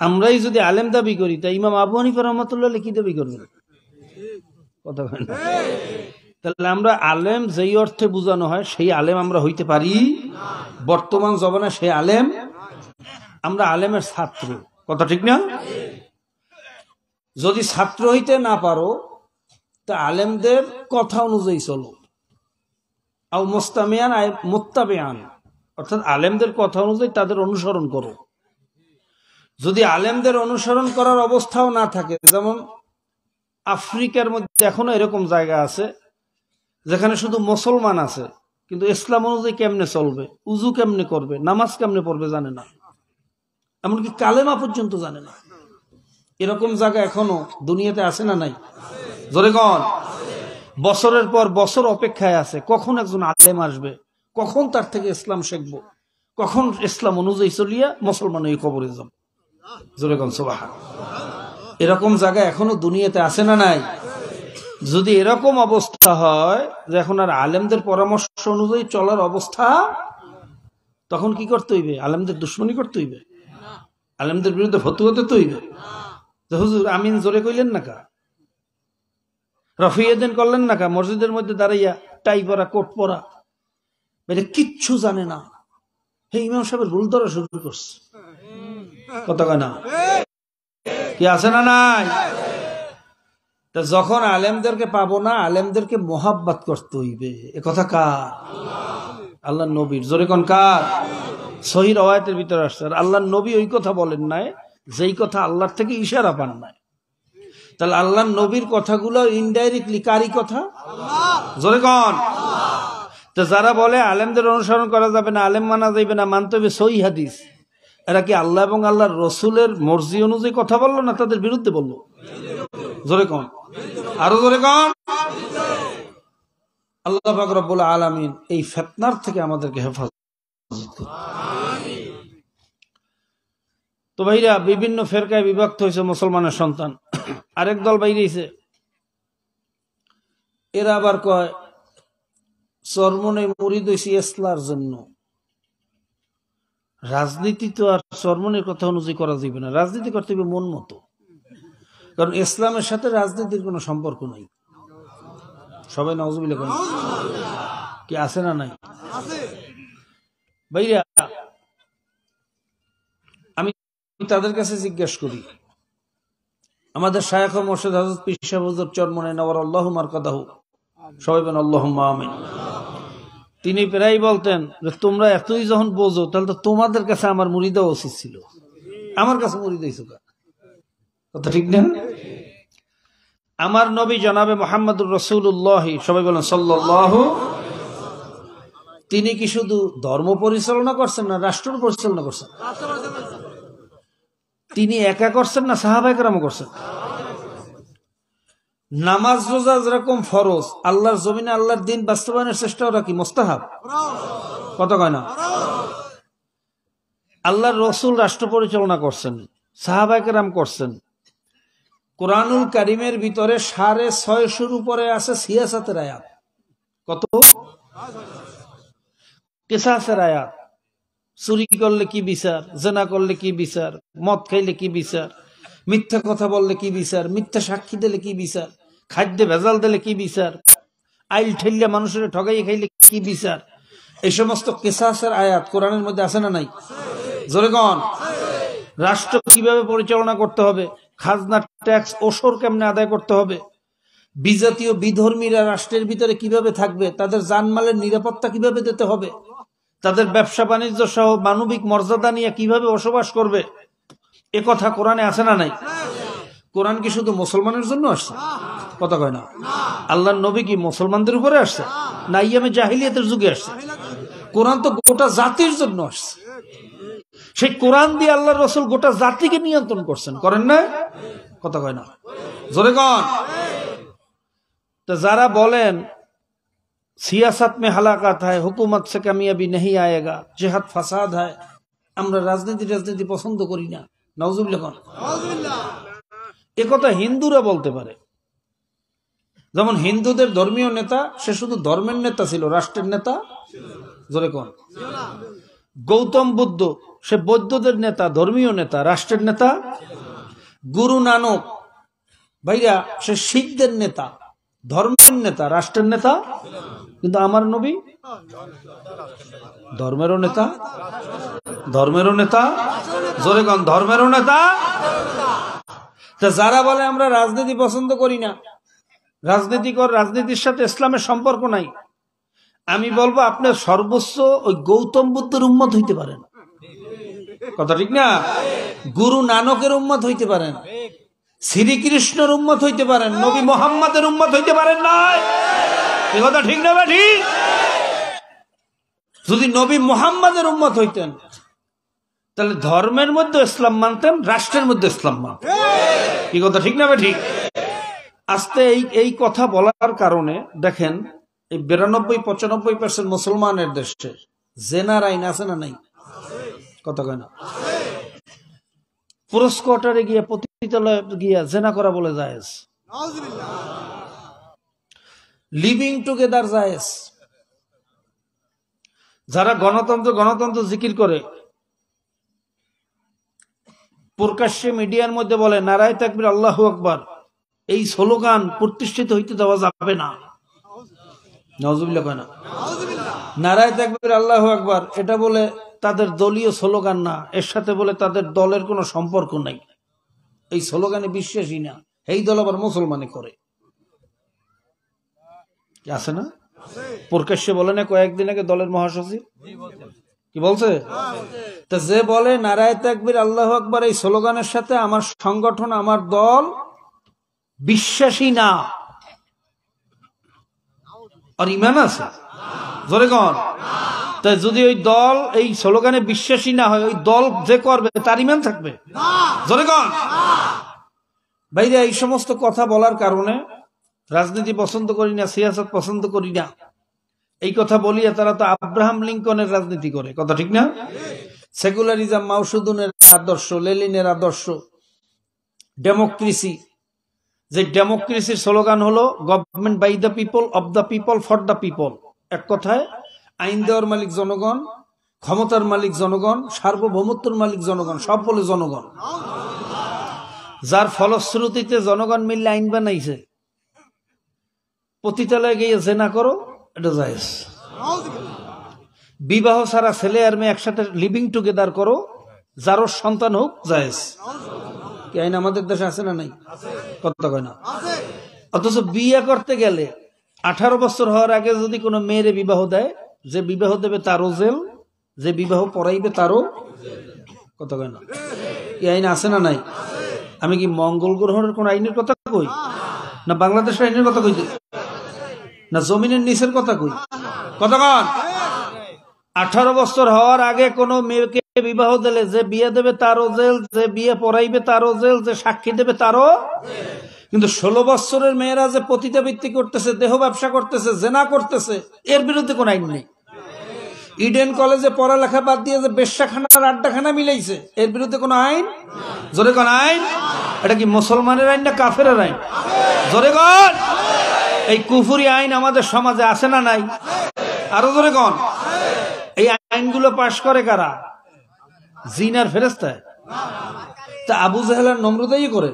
আমরাই যদি আলেম দাবি করি, তাই ইমাম আবু হানিফা রাহমাতুল্লাহ কি দাবি করবেন? কথা বলেন। তাহলে আমরা আলেম যেই অর্থে বোঝানো হয় সেই আলেম আমরা হইতে পারি। বর্তমান জমানায় সেই আলেম, আমরা আলেমের ছাত্র। কথা ঠিক না? যদি ছাত্র হইতে না পারো, তা আলেমদের কথা অনুযায়ী চলো। আও মুস্তামিয়ান আই মুত্তাবিআন, অর্থাৎ আলেমদের কথা অনুযায়ী তাদের অনুসরণ করো। যদি আলেমদের অনুসরণ করার অবস্থাও না থাকে, যেমন আফ্রিকার মধ্যে এখনো এরকম জায়গা আছে যেখানে শুধু মুসলমান আছে, কিন্তু ইসলাম অনুযায়ী কেমনে চলবে, উজু কেমনে করবে, নামাজ কেমনে পড়বে জানে না, এমনকি কালেমা পর্যন্ত জানে না। এরকম জায়গা এখনো দুনিয়াতে আছে না নাই? জোরে কোন? বছরের পর বছর অপেক্ষায় আছে কখন একজন আলেম আসবে, কখন তার থেকে ইসলাম শিখবো, কখন ইসলাম অনুযায়ী চলিয়া মুসলমান এই কবরে যাব। জোরে কোন সুবহানাল্লাহ। এরকম জায়গা এখনো দুনিয়াতে আছে না নাই? যদি এরকম অবস্থা হয় যে এখন আর আলেমদের পরামর্শ অনুযায়ী চলার অবস্থা, তখন কি করতে হইবে? আলেমদের দুশ্মনী করতে হইবে, আলেমদের বিরুদ্ধে ফতোয়া দিতে হইবে। হুজুর আমিন জোরে কইলেন না কা, রফিয়েদিন করলেন না কা, মসজিদের মধ্যে দাঁড়াইয়া টাই পরা, কোট পরা, এটা কিচ্ছু জানে না। হে ইমাম সাহেবের ভুল ধরা শুরু করছে। কথা কয় না? কি আছে না নাই? তা যখন আলেমদেরকে পাবো না, আলেমদেরকে মোহাব্বত করতে হইবে। এ কথা কার? আল্লাহ নবীর। জোরে কোন কার? সহিহ রওয়ায়াতের ভিতরে আসছে। আর আল্লাহ নবী ওই কথা বলেন নাই যেই কথা আল্লাহর থেকে ইশারা পান নাই। তাহলে আল্লাহ নবীর কথাগুলো ইনডাইরেক্টলি কারি কথা? জোরে কোন? তো যারা বলে আলেমদের অনুসরণ করা যাবে না, আলেম মানা যাবে না, মানতে হবে সহিহ হাদিস, এরা কি আল্লাহ এবং আল্লাহর রসুলের মর্জি অনুযায়ী কথা বললো না তাদের বিরুদ্ধে বললো? জোরে কোন? আরো জোরে কোন? আল্লাহ পাক রব্বুল আলামিন এই ফিতনার থেকে আমাদেরকে হেফাজত করুন। তো ভাইরা, বিভিন্ন ফেরকায় বিভক্ত হয়েছে মুসলমানের সন্তান। আরেক দল বাইরেছে, এরা আবার কয় চরমনে মুরিদ হইছি ইসলার জন্য। রাজনীতি তো আর চরমনের কথা অনুযায়ী করা যাবে না, রাজনীতি করতে হবে মন মতো। কারণ ইসলামের সাথে রাজনীতির কোনো সম্পর্ক নাই। সবাই নাউজুবিল্লাহ করেন। কি আছে না নাই? ভাইরা, আমি তাদের কাছে জিজ্ঞেস করি, আমাদের শায়খ ও মুর্শিদ হযরত পীর সাহেব হুজুর চরমনে নওয়ারাল্লাহু মারকাদাহু, সবাই বলেন আল্লাহুম্মা আমিন। তিনি প্রায় বলতেন যে তোমরা এতই যখন বোঝো তাহলে তো তোমাদের কাছে আমার মুরিদ হওয়া উচিত ছিল, আমার কাছে মুরিদ হইছো কেন? কথা ঠিক না? আমার নবী জনাবে মুহাম্মদুর রাসূলুল্লাহ, সবাই বলেন সাল্লাল্লাহু, তিনি কি শুধু ধর্ম পরিচালনা করছেন না রাষ্ট্র পরিচালনা করছেন? তিনি একা করছেন না সাহাবায়ে কেরামও করছেন? নামাজ রোজা যেরকম ফরজ, আল্লাহর জমিনে আল্লাহর দ্বীন বাস্তবায়নের চেষ্টা ওরা কি মুস্তাহাব? কথা কয় না? আল্লাহর রাসূল রাষ্ট্র পরিচালনা করছেন, সাহাবায়ে কেরাম করছেন। কোরআনুল কারীমের ভিতরে 650 উপরে আছে সিয়াসাতের আয়াত। কত? কিসাসের আয়াত। চুরি করলে কি বিচার, জেনা করলে কি বিচার, মদ খাইলে কি বিচার, মিথ্যা কথা বললে কি বিচার, মিথ্যা সাক্ষী দিলে কি বিচার, খাদ্যে ভেজাল দিলে কি বিচার, আইল ঠেললে মানুষের ঠগাই খাইলে কি বিচার, এই সমস্ত কিসাসের আয়াত কোরআনের মধ্যে আছে না নাই? জোরে কোন? রাষ্ট্র কিভাবে পরিচালনা করতে হবে, খাজনা ট্যাক্স ওসর কেমনে আদায় করতে হবে, বিজাতীয় বিধর্মীরা রাষ্ট্রের ভিতরে কিভাবে থাকবে, তাদের জানমালের নিরাপত্তা কিভাবে দিতে হবে, তাদের ব্যবসা বাণিজ্য সহ মানবিক মর্যাদা নিয়ে কিভাবে বসবাস করবে, এ কথা কোরআনে আছে না নাই? কোরআন কি শুধু মুসলমানের জন্য আসছে? কথা কয় না? আল্লাহর নবী কি মুসলমানদের উপরে আসছে না ইয়ামে জাহিলিয়াতের যুগে আসছে? কোরআন তো গোটা জাতির জন্য আসছে। সেই কোরআন দিয়ে আল্লাহর রাসূল গোটা জাতিকে নিয়ন্ত্রণ করছেন, করেন না? কথা কয় না? জোরে কোন? তো যারা বলেন সিয়াসত মে হালাকাত হয়, হুকুমত সে কামিয়াবি नहीं आएगा, জিহাদ ফাসাদ হয়, আমরা রাজনীতি পছন্দ করি না, নাউজুবিল্লাহ কোন? এ কথা হিন্দুরা বলতে পারে। যেমন হিন্দুদের ধর্মীয় নেতা, সে শুধু ধর্মের নেতা ছিল, রাষ্ট্রের নেতা জোরে কোন? গৌতম বুদ্ধ, সে বৌদ্ধদের নেতা, ধর্মীয় নেতা, রাষ্ট্রের নেতা। গুরু নানক ভাইয়া, সে শিখদের নেতা, ধর্মের নেতা, রাষ্ট্রের নেতা। কিন্তু আমার নবী ধর্মেরও নেতা, ধর্মেরও নেতা, জোরে কোন? ধর্মেরও নেতা। যারা বলে আমরা রাজনীতি পছন্দ করি না, রাজনীতির সাথে ইসলামের সম্পর্ক নাই, আমি বলবো আপনার সর্বোচ্চ ওই গৌতম বুদ্ধের উম্মত হইতে পারেন। কথা ঠিক না? গুরু নানকের উম্মত হইতে পারেন, শ্রীকৃষ্ণের উম্মত হইতে পারেন, নবী মুহাম্মদের উম্মত হইতে পারেন না। এই কথা ঠিক না? ঠিক। যদি নবী মুহাম্মদের উম্মত হইতেন তাহলে ধর্মের মধ্যে ইসলাম মানতেন, রাষ্ট্রের মধ্যে ইসলাম মানতেন। কি কথা ঠিক না? ঠিক। আস্তে এই কথা বলার কারণে দেখেন এই 92-95% মুসলমানের দেশে জেনার আইন আছে না নাই? কথা কয় না? পুরুষ কোয়ার্টারে গিয়ে, পতিতালয়ে গিয়া জেনা করা বলে জায়েজ, লিভিং টুগেদার জায়েজ। যারা গণতন্ত্র জিকির করে, প্রকাশ্যে মিডিয়ার মধ্যে বলে নারায়ে তাকবীর আল্লাহু আকবার, এই স্লোগান প্রতিষ্ঠিত হইতে দেওয়া যাবে না। নাউজুবিল্লাহ কয় না? নারায়ে তাকবীর আল্লাহু আকবার এটা বলে তাদের দলীয় স্লোগান না, এর সাথে বলে তাদের দলের কোনো সম্পর্ক নাই, এই স্লোগানে বিশ্বাসী না, এই দল আবার মুসলমানে করে। আছে না? প্রকাশ্যে বলে না কয়েকদিন আগে দলের মহাসচিব কি বলছে? তা যে বলে নারায়ে তাকবীর আল্লাহু আকবার এই স্লোগানের সাথে আমার সংগঠন, আমার দল বিশ্বাসী না, আর ঈমান আছে? জোরে কোন? তাই যদি ওই দল এই স্লোগানে বিশ্বাসী না হয়, ওই দল যে করবে তার ঈমান থাকবে? জোরে কোন? ভাইরা, এই সমস্ত কথা বলার কারণে রাজনীতি পছন্দ করি না, সিয়াসত পছন্দ করি না, এই কথা বলিয়া তারা তো আব্রাহাম লিঙ্কনের রাজনীতি করে। কথা ঠিক না? সেকুলারিজম, মাও সেতুংয়ের আদর্শ, লেনিনের আদর্শ, ডেমোক্রেসি, যে ডেমোক্রেসির স্লোগান হলো government by the people, of the people, for the people. এক কথায় আইন দেওয়ার মালিক জনগণ, ক্ষমতার মালিক জনগণ, সার্বভৌমত্বের মালিক জনগণ, সব বলে জনগণ। যার ফলশ্রুতিতে জনগণ মিললে আইন বানাইছে পতিতালয়ে গিয়ে জেনা করো, এটা জায়েজ। বিবাহ ছাড়া ছেলে আর মেয়ে একসাথে লিভিং টুগেদার করো, যারও সন্তান হোক, জায়েজ। কি আইন আমাদের দেশে আছে না নাই? কথা কয় না। অথচ বিয়ে করতে গেলে 18 বছর হওয়ার আগে যদি কোনো মেয়েরে বিবাহ দেয়, যে বিবাহ দেবে তারও জেল, যে বিবাহ পড়াইবে তারও, কথা কয় না। কি আইন আছে না নাই? আমি কি মঙ্গল গ্রহের কোন আইনের কথা কই, না বাংলাদেশের আইনের কথা কই, না জমিনের নিচের কথা কই? কথা কন। 18 বছর হওয়ার আগে কোনো মেয়েকে বিবাহ দিলে যে বিয়ে দেবে তারও জেল, যে বিয়ে পড়াইবে তারও জেল, যে সাক্ষী দেবে তারও। কিন্তু 16 বছরের মেয়েরা যে পতিতাবৃত্তি করতেছে, দেহ ব্যবসা করতেছে, জেনা করতেছে, এর বিরুদ্ধে কোন আইন নেই। ইডেন কলেজে পড়ালেখা বাদ দিয়ে যে বেশ্যাখানার আড্ডাখানা মিলাইছে, এর বিরুদ্ধে কোন আইন? জোরে কোন আইন? এটা কি মুসলমানের আইন না কাফেরের আইন? জোরে কোন। এই কুফরি আইন আমাদের সমাজে আছে না নাই? আরো জোরে কোন। এই আইনগুলো পাশ করে কারা? জিন আর ফেরেশতা? তা আবু জাহেল আর নমরুদাই করে?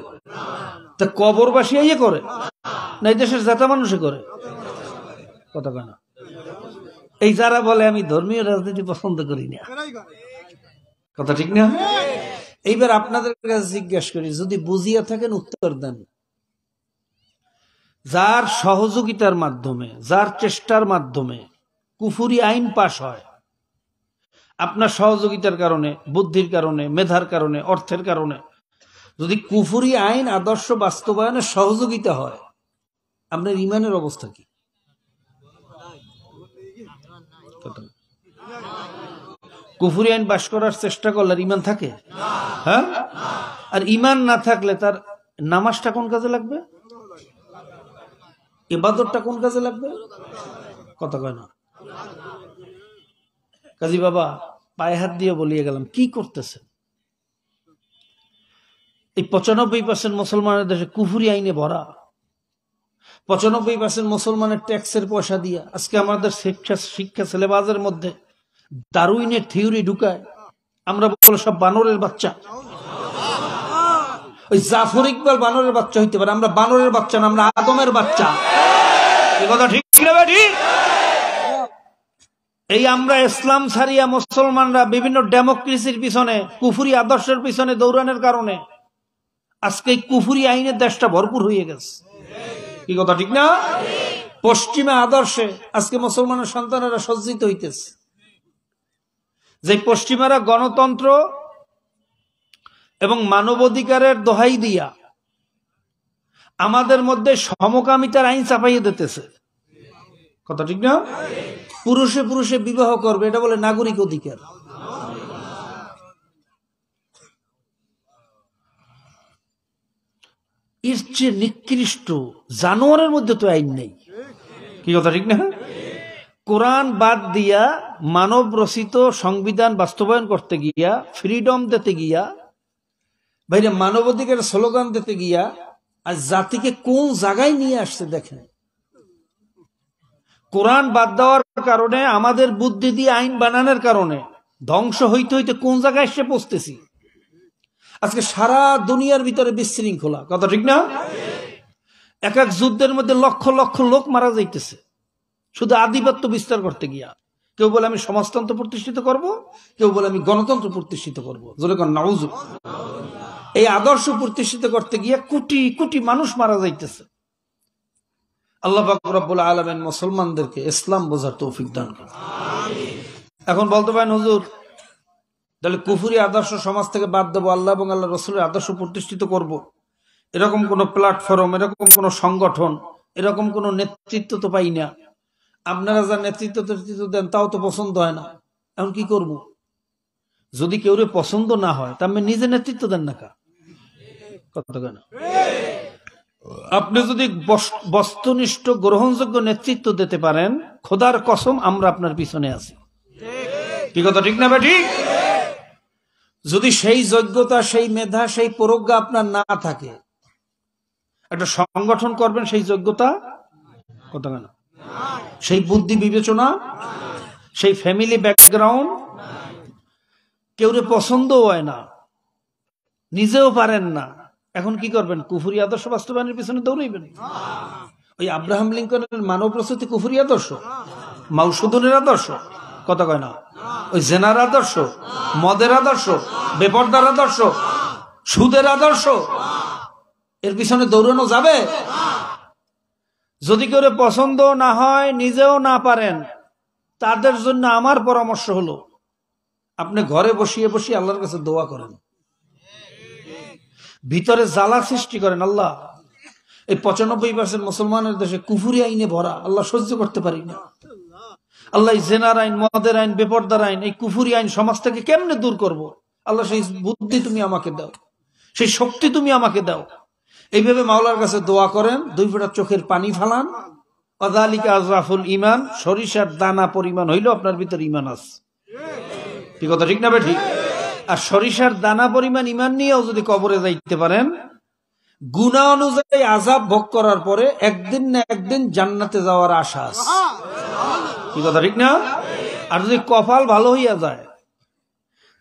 তা কবরবাসী করে না এই দেশের জাতা মানুষই করে? কথা কয় না। এই যারা বলে আমি ধর্মীয় রাজনীতি পছন্দ করি না, কথা ঠিক না? এইবার আপনাদের কাছে জিজ্ঞেস করি, যদি বুঝিয়া থাকেন উত্তর দেন। যার সহযোগিতার মাধ্যমে, যার চেষ্টার মাধ্যমে কুফরি আইন পাশ হয়, আপনার সহযোগিতার কারণে, বুদ্ধির কারণে, মেধার কারণে, অর্থের কারণে যদি কুফরি আইন আদর্শ বাস্তবায়নে সহযোগিতা হয়, আপনার ইমানের অবস্থা কি? কুফরি আইন পাশ করার চেষ্টা করলে ইমান থাকে? হ্যাঁ। আর ইমান না থাকলে তার নামাজটা কোন কাজে লাগবে? ইবাদতটা কোন কাজে লাগবে? কথা কয় না। কাজী বাবা পায়ে হাত দিয়ে বলিয়ে গেলাম, কি করতেছে? এই 95% মুসলমানের দেশে কুফরি আইনে ভরা। 95% মুসলমানের ট্যাক্সের পয়সা দিয়া আজকে আমাদের শিক্ষা সিলেবাসের মধ্যে ডারউইনের থিওরি ঢুকায়। আমরা বলে সব বানরের বাচ্চা। ওই জাফর ইকবাল বানরের বাচ্চা হইতে পারে, আমরা বানরের বাচ্চা না, আমরা আদমের বাচ্চা। এই কথা ঠিক না ঠিক? এই আমরা ইসলাম ছাড়িয়া মুসলমানরা বিভিন্ন ডেমোক্রেসির পিছনে, কুফরি আদর্শের পিছনে দৌড়ানোর কারণে আজকে এই কুফরি আইনের দেশটা ভরপুর হয়ে গেছে। কি কথা ঠিক না? পশ্চিমা আদর্শে আজকে মুসলমানের সন্তানেরা সজ্জিত হইতেছে। যে পশ্চিমারা গণতন্ত্র এবং মানবাধিকারের দোহাই দিয়া আমাদের মধ্যে সমকামিতার আইন চাপাইয়ে দিতেছে। কথা ঠিক না? পুরুষে পুরুষে বিবাহ করবে, এটা বলে নাগরিক অধিকার। এর চেয়ে নিকৃষ্ট জানোয়ারের মধ্যে তো আইন নেই। কি কথা ঠিক না? কোরআন বাদ দিয়া মানব রচিত সংবিধান বাস্তবায়ন করতে গিয়া, ফ্রিডম দিতে গিয়া, বাইরে মানবাধিকার স্লোগান দিতে গিয়া আর জাতিকে কোন জায়গায় নিয়ে আসছে দেখেন। কোরআন বাদ দেওয়ার কারণে, আমাদের বুদ্ধি দিয়ে আইন বানানোর কারণে ধ্বংস হইতে হইতে কোন জায়গায় এসে পৌঁছতেছি। আজকে সারা দুনিয়ার ভিতরে বিশৃঙ্খলা। কথা ঠিক না? এক এক যুদ্ধের মধ্যে লক্ষ লক্ষ লোক মারা যাইতেছে শুধু আধিপত্য বিস্তার করতে গিয়া। কেউ বলে আমি সমাজতন্ত্র প্রতিষ্ঠিত করব, কেউ বলে আমি গণতন্ত্র প্রতিষ্ঠিত করব। জোরে কোন নাউযু। এই আদর্শ প্রতিষ্ঠিত করতে গিয়া কোটি কোটি মানুষ মারা যাইতেছে। আল্লাহ পাক রব্বুল আলামিন মুসলমানদেরকে ইসলাম বোঝার তৌফিক দান করুন। এখন বলতে পারেন হুজুর, তাহলে কুফরি আদর্শ সমাজ থেকে বাদ দেবো, আল্লাহ এবং আল্লাহ রসুলের আদর্শ প্রতিষ্ঠিত করব, এরকম কোন প্ল্যাটফর্ম, এরকম কোন সংগঠন, এরকম কোন নেতৃত্ব তো পাই না। আপনারা যা নেতৃত্ব দেন তাও তো পছন্দ হয় না। এখন কি করব? যদি কেউ পছন্দ না হয় তা আপনি নিজে নেতৃত্ব দেন না কা? কথা কেন? আপনি যদি বস্তুনিষ্ঠ গ্রহণযোগ্য নেতৃত্ব দিতে পারেন, খোদার কসম আমরা আপনার পিছনে আছি। কি কথা ঠিক না বেঠিক? যদি সেই যোগ্যতা, সেই মেধা, সেই প্রজ্ঞা আপনার না থাকে, একটা সংগঠন করবেন সেই যোগ্যতা, কথা কেন? সেই বুদ্ধি বিবেচনা, সেই ফ্যামিলি ব্যাকগ্রাউন্ড, কেউ পছন্দ হয় না, নিজেও পারেন না, এখন কি করবেন? কুফরি আদর্শ বাস্তবায়নের পিছনে দৌড়াইবেন? ওই আব্রাহাম লিঙ্কনের মানব প্রস্তুতি কুফরি আদর্শ, মাউসুদনের আদর্শ, কথা কয় না? ওই জেনার আদর্শ, মদের আদর্শ, বেপরদার আদর্শ, সুদের আদর্শ, এর পিছনে দৌড়ানো যাবে? যদি করে পছন্দ না হয়, নিজেও না পারেন, তাদের জন্য আমার পরামর্শ হলো আপনি ঘরে বসিয়ে বসিয়ে আল্লাহর কাছে দোয়া করেন, ভিতরে জ্বালা সৃষ্টি করেন। আল্লাহ, এই 95% মুসলমানের দেশে কুফুরি আইনে ভরা, আল্লাহ সহ্য করতে পারি না। আল্লাহ জেনার আইন, মদের আইন, বেপরদার আইন, এই কুফুরি আইন সমাজ থেকে কেমনে দূর করব? আল্লাহ সেই বুদ্ধি তুমি আমাকে দাও, সেই শক্তি তুমি আমাকে দাও। এইভাবে মাওলার কাছে দোয়া করেন, 2 ফোঁটা চোখের পানি ফালান। ওয়াযালিকা আযরাফুল ঈমান, সরিষার দানা পরিমাণ হইলো আপনার ভিতর ঈমান আছে। কি কথা ঠিক না ঠিক? আর সরিষার দানা পরিমাণ ঈমান নিয়েও যদি কবরে যাইতে পারেন, গুনাহ অনুযায়ী আযাব ভোগ করার পরে একদিন না একদিন জান্নাতে যাওয়ার আশা আছে। কি কথা ঠিক না? আর যদি কপাল ভালো হইয়া যায়,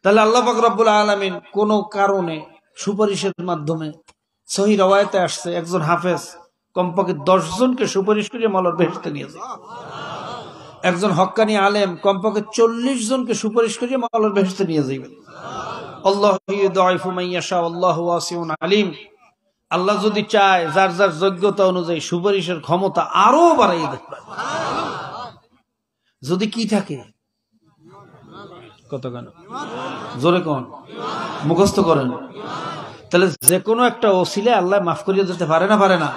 তাহলে আল্লাহ পাক রব্বুল আলামিন কোন কারণে সুপারিশের মাধ্যমে, সহি রওয়ায়াতে আসছে, একজন হাফেজ কমপক্ষে 10 জনকে সুপারিশ করে মাওলার বেহেশতে নিয়ে যায়। একজন হক্কানি আলেম কমপক্ষে 40 জনকে সুপারিশ করে মাওলার বেহেশতে নিয়ে যাইবেন। আল্লাহু ইউদাইফু মান ইয়াশা আল্লাহু ওয়াসিউন আলিম। আল্লাহ যদি চায়, যার যার যোগ্যতা অনুযায়ী সুপারিশের ক্ষমতা আরো বাড়াইয়ে দেন। যদি কি থাকে, কত কেন জোরে কোন মুখস্থ করেন, তাহলে যে কোনো একটা ওসিলে আল্লাহ মাফ করিয়ে দিতে পারে না? পারে না?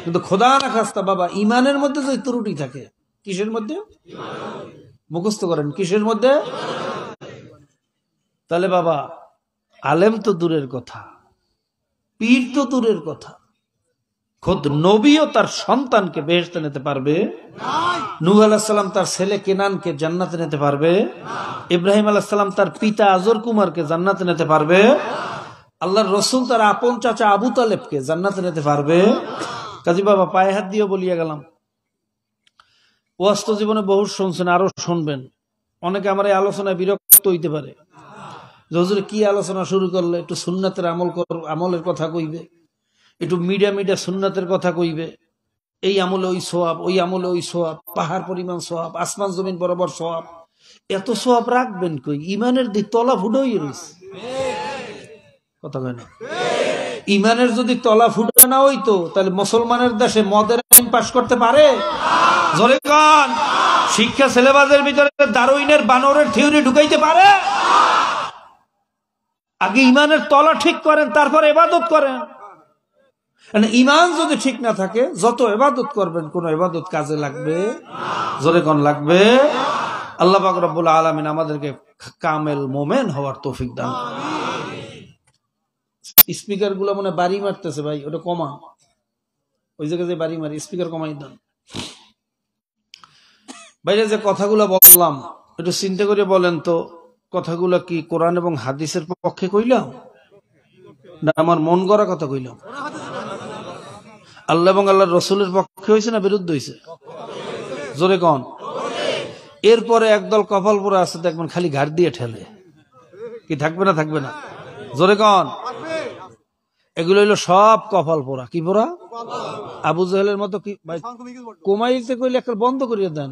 কিন্তু খোদা না খাস্তা বাবা, ইমানের মধ্যে যদি ত্রুটি থাকে, কিসের মধ্যে? মুখস্থ করেন, কিসের মধ্যে? তাহলে বাবা, আলেম তো দূরের কথা, পীর তো দূরের কথা, খোদ নবীও তার সন্তানকে বেহেশতে নিতে পারবে? নূহ আলাইহিস সালাম তার ছেলে কেনানকে জান্নাতে নিতে পারবে? ইব্রাহিম আলাইহিস সালাম তার পিতা আজর কুমারকে জান্নাতে নিতে পারবে? আল্লাহর রসুল তার আপন চাচা আবু তালেবকে জান্নাতে নিতে পারবে? কাজী বাবা, পায়ে হাত দিয়ে বলিয়া গেলাম, ওয়াজ তো জীবনে বহু শুনছেন, আরো শুনবেন। অনেকে আমার এই আলোচনায় বিরক্ত হইতে পারে, যে হুজুর কি আলোচনা শুরু করলে, একটু সুন্নাতের আমলের কথা কইবে, একটু মিডিয়া সুন্নাতের কথা কইবে, এই আমলে ওই সোয়াব, ওই আমলে ওই সোয়াব, পাহাড় পরিমাণ সোয়াব, আসমান জমিন বরাবর সোয়াব। এত সোয়াব রাখবেন কই? ইমানের দিক তলা ফুটোই রয়েছে। কথা কয় না? ইমানের যদি তলা ফুটা না হইতো, তাহলে মুসলমানের দেশে মদের আইন পাশ করতে পারে? জোরে কোন? শিক্ষা সিলেবাসের ভিতরে দারুইনের বানরের থিওরি ঢুকাইতে পারে? আগে ইমানের তলা ঠিক করেন, তারপর ইবাদত করেন। ইমান যদি ঠিক না থাকে, যত ইবাদত করবেন, কোন ইবাদত কাজে লাগবে? জোরে কোন লাগবে? আল্লাহ পাক রব্বুল আলামিন আমাদেরকে কামেল মোমেন হওয়ার তৌফিক দান। স্পিকার গুলো মনে বাড়ি মারতেছে ভাই, ওটা কমা, ওই জায়গায় যে বাড়ি মারি, স্পিকার কমাই দেন। বাইরে যে কথাগুলো বললাম, একটু চিন্তা করে বলেন তো, কথাগুলো কি কোরআন এবং হাদিসের পক্ষে কইলাম, না আমার মন গড়া কথা কইলাম? আল্লাহ এবং আল্লাহর রসুলের পক্ষে হয়েছে না বিরুদ্ধে হয়েছে? জোরে কন। এরপরে একদল কপাল পোড়া আছে, দেখবেন খালি ঘাড় দিয়ে ঠেলে, কি থাকবে না? থাকবে না? জোরে কন। এগুলো হইলো সব কপাল পোড়া। কি পোড়া? আবু জাহেলের মতো। কি ভাই, কমাইতে কইলে একটা বন্ধ করিয়ে দেন।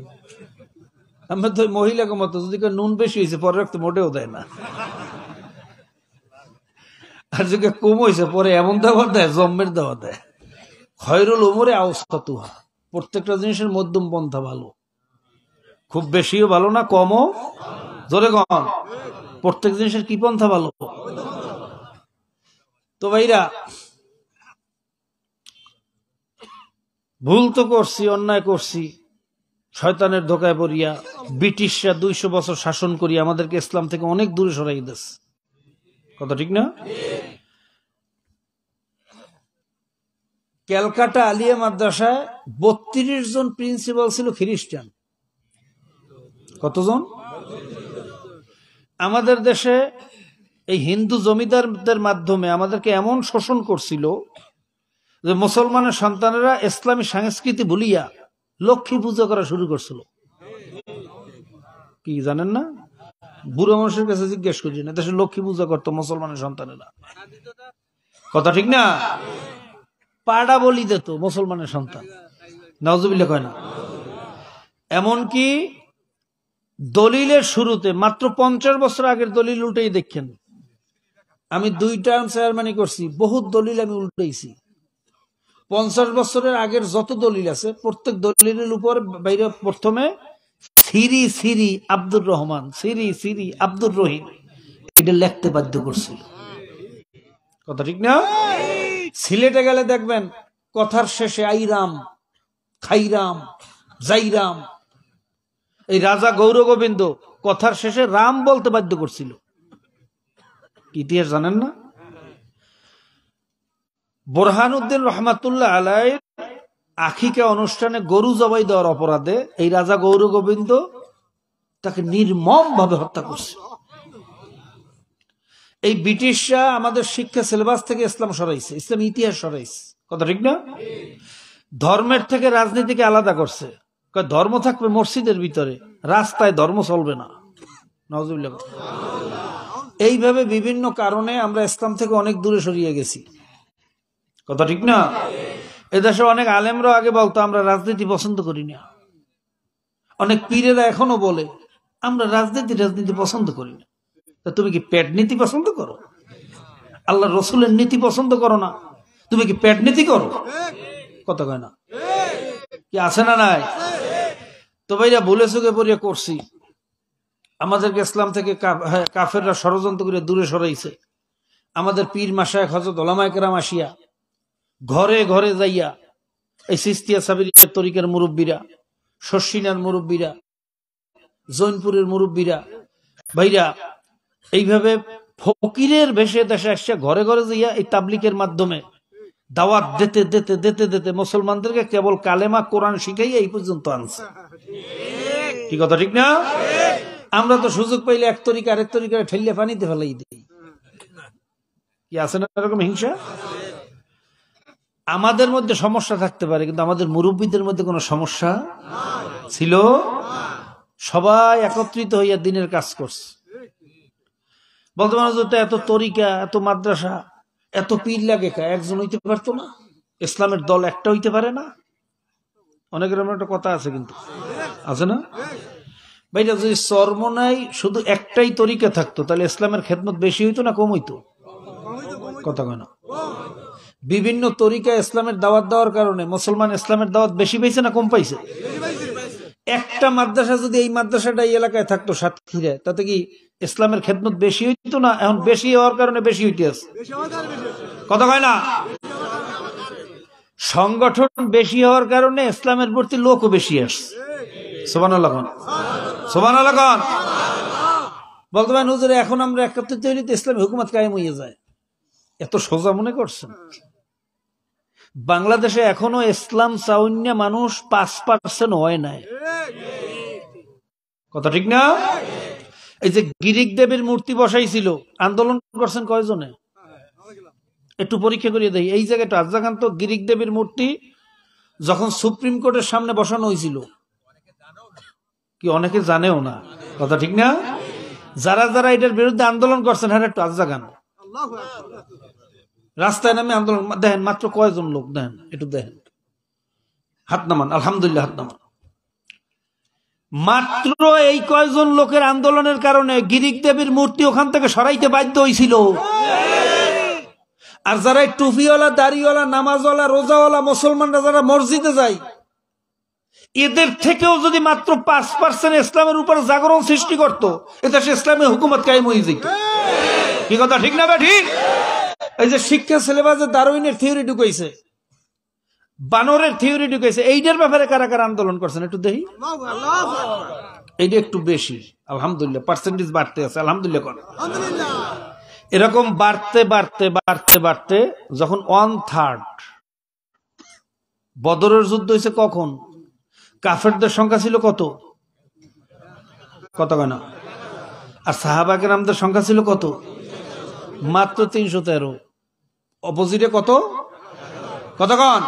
আমরা তো মহিলাকে মতো, যদি নুন বেশি হয়েছে পরে রাখতে মোটেও দেয় না, আর যদি কম হয়েছে পরে এমন দাওয়া দেয়, জম্মের দাওয়া দেয়। খয়রুল উমরে আওসাতুহা, প্রত্যেকটা জিনিসের মধ্যম পন্থা ভালো, খুব বেশিও ভালো না, কমও। জোরে কন। প্রত্যেক জিনিসের কি পন্থা ভালো? তো ভাইরা, ভুল তো করছি, অন্যায় করছি, শয়তানের ধোকায় পড়িয়া। ব্রিটিশরা 200 বছর শাসন করি আমাদেরকে ইসলাম থেকে অনেক দূরে সরাই দিয়েছে। কথা ঠিক না? ক্যালকাটা আলিয়া মাদ্রাসায় 32 জন প্রিন্সিপাল ছিল খ্রিস্টান। কতজন? আমাদের দেশে এই হিন্দু জমিদারদের মাধ্যমে আমাদেরকে এমন শোষণ করছিল যে মুসলমানের সন্তানেরা ইসলামী সংস্কৃতি ভুলিয়া লক্ষ্মী পূজা করা শুরু করছিল। কি জানেন না? বুড়ো মানুষের কাছে জিজ্ঞেস করি না, দেশে লক্ষ্মী পূজা করতো মুসলমানের সন্তানেরা। কথা ঠিক না? পাড়া বলি দিত মুসলমানের সন্তান, নাউজুবিল্লাহ কয় না? এমনকি দলিলের শুরুতে মাত্র 50 বছর আগের দলিল উল্টেই দেখেন। আমি 2 টার্ম চেয়ারম্যানই করছি, বহুত দলিল আমি উল্টেছি। 50 বছরের আগের যত দলিল আছে প্রত্যেক দলিলের উপর বাইরে প্রথমে সিরি সিরি আব্দুর রহমান, সিরি সিরি আব্দুর রহিম, এটা লিখতে বাধ্য করছিল। কথা ঠিক না? সিলেটে গেলে দেখবেন কথার শেষে আইরাম, খাইরাম, জাইরাম। এই রাজা গৌর গোবিন্দ কথার শেষে রাম বলতে বাধ্য করছিল। ইতিহাস জানেন না? বোরহানউদ্দিন রহমাতুল্লাহ আলাইহির আখিকা অনুষ্ঠানে গরু জবাই দেওয়ার অপরাধে এই রাজা গৌর গোবিন্দ তাকে নির্মম ভাবে হত্যা করছে। এই ব্রিটিশরা আমাদের শিক্ষা সিলেবাস থেকে ইসলাম সরাইছে, ইসলাম ইতিহাস সরাইছে। কথা ঠিক না? ধর্মের থেকে রাজনীতিকে আলাদা করছে। ধর্ম থাকবে মসজিদের ভিতরে, রাস্তায় ধর্ম চলবে না। নাউজুবিল্লাহ। এইভাবে বিভিন্ন কারণে আমরা ইসলাম থেকে অনেক দূরে সরিয়ে গেছি। কথা ঠিক না? এদেশে অনেক আলেমরা আগে বলতো আমরা রাজনীতি পছন্দ করি না। অনেক পীরেরা এখনো বলে আমরা রাজনীতি পছন্দ করি না। তা তুমি কি পেট নীতি পছন্দ করো? আল্লাহ রসুলের নীতি পছন্দ করো না, তুমি কি পেট নীতি করো? কথা কয় না? কি আছে না নাই? তো ভাইরা ভুলে চোখে পড়িয়া করছি। আমাদেরকে ইসলাম থেকে কাফেররা ষড়যন্ত্র করে দূরে সরাইছে। আমাদের পীর মাশায়েখ হযরত উলামায়ে কেরাম আসিয়া ঘরে ঘরে যাইয়া এই চিশতিয়া সাবিরিয়া তরিকার মুরব্বীরা, শর্ষিনার মুরব্বীরা, জৈনপুরের মুরব্বীরা ভাইরা এইভাবে ফকিরের বেশে দেশে আসছে ঘরে ঘরে যাইয়া এই তাবলিগের মাধ্যমে দাওয়াত দিতে দিতে দিতে দিতে মুসলমানদেরকে কেবল কালেমা কোরআন শিখাইয়া এই পর্যন্ত আনছে। কি কথা ঠিক না? আমরা তো সুযোগ পাইলে এক তরিকা আরেক তরিকার ঠেলিয়ে পানিতে ফেলাই দিই। কি আছে না এরকম হিংসা? আমাদের মধ্যে সমস্যা থাকতে পারে, কিন্তু আমাদের মুরব্বীদের মধ্যে কোনো সমস্যা ছিল? সবাই একত্রিত হইয়া দিনের কাজ করছে। বলতে পারো এত তরিকা, এত মাদ্রাসা, এত পীর লাগে কা? একজন হইতে পারতো না? ইসলামের দল একটা হইতে পারে না? অনেকের একটা কথা আছে, কিন্তু আছে না ভাইরা? যদি চরমনাই শুধু একটাই তরিকা থাকতো তাহলে ইসলামের খেদমত বেশি হইতো না কম হইতো? কথা কয় না? বিভিন্ন তরিকা ইসলামের দাওয়াত দেওয়ার কারণে মুসলমান ইসলামের দাওয়াত বেশি পাইছে না কম পাইছে? একটা মাদ্রাসা যদি এই মাদ্রাসাটা এই এলাকায় থাকতো সাতক্ষীরায়, তাতে কি ইসলামের খেদমত বেশি হইতো না? এখন বেশি হওয়ার কারণে বেশি হইতে আছে। কথা কয় না? সংগঠন বেশি হওয়ার কারণে ইসলামের প্রতি লোকও বেশি আসছে। সুবহানাল্লাহ, সুবহানাল্লাহ। বলতে পারেন হুজুর এখন আমরা একত্রিত হইলে তো ইসলামী হুকুমত কায়েম হইয়া যায়। এত সোজা মনে করছেন? বাংলাদেশে এখনো ইসলাম চাউন্য মানুষ 5% হয় নাই। কথা ঠিক না? এই যে গ্রিক দেবীর মূর্তি বসাইছিল, আন্দোলন করছেন কয়জনে? একটু পরীক্ষা করিয়ে দেই। এই জায়গাটা আজাকান্ত গ্রিক দেবীর মূর্তি যখন সুপ্রিম কোর্টের সামনে বসানো হয়েছিল, কি অনেকে জানেও না। কথা ঠিক না? যারা যারা এটার বিরুদ্ধে আন্দোলন করছেন হ্যাঁ একটু আজাগান, রাস্তায় নামে আন্দোলন দেখেন মাত্র কয়জন লোক, দেখেন একটু দেখেন, হাত নামান, আলহামদুলিল্লাহ হাত নামান। মাত্র এই কয়জন লোকের আন্দোলনের কারণে গ্রিক দেবীর মূর্তি ওখান থেকে সরাইতে বাধ্য হয়েছিল। আর যারা টুপিওয়ালা, দাড়িওয়ালা, নামাজওয়ালা, রোজাওয়ালা মুসলমানরা যারা মসজিদে যায়, এদের থেকেও যদি মাত্র 5% ইসলামের উপর জাগরণ সৃষ্টি করত, এটা সে ইসলামের হুকুমত কায়েম হয়ে যেত। কি কথা ঠিক না? ঠিক। এই যে শিক্ষা সিলেবাসে ডারউইনের থিওরি ঢুকাইছে, বানরের থিওরি ঢুকাইছে, এইটার ব্যাপারে কারা কারা আন্দোলন করছেন একটু দেখি। এইটা একটু বেশি, আলহামদুলিল্লাহ, পার্সেন্টেজ বাড়তে আছে, আলহামদুলিল্লাহ। এরকম বাড়তে বাড়তে বাড়তে বাড়তে যখন 1/3 বদরের যুদ্ধ হয়েছে, কখন কাফেরদের সংখ্যা ছিল কত? কত কেনা? আর সাহাবা কেরামদের সংখ্যা ছিল কত? মাত্র 313। অপোজিটে কত? কতক্ষণ?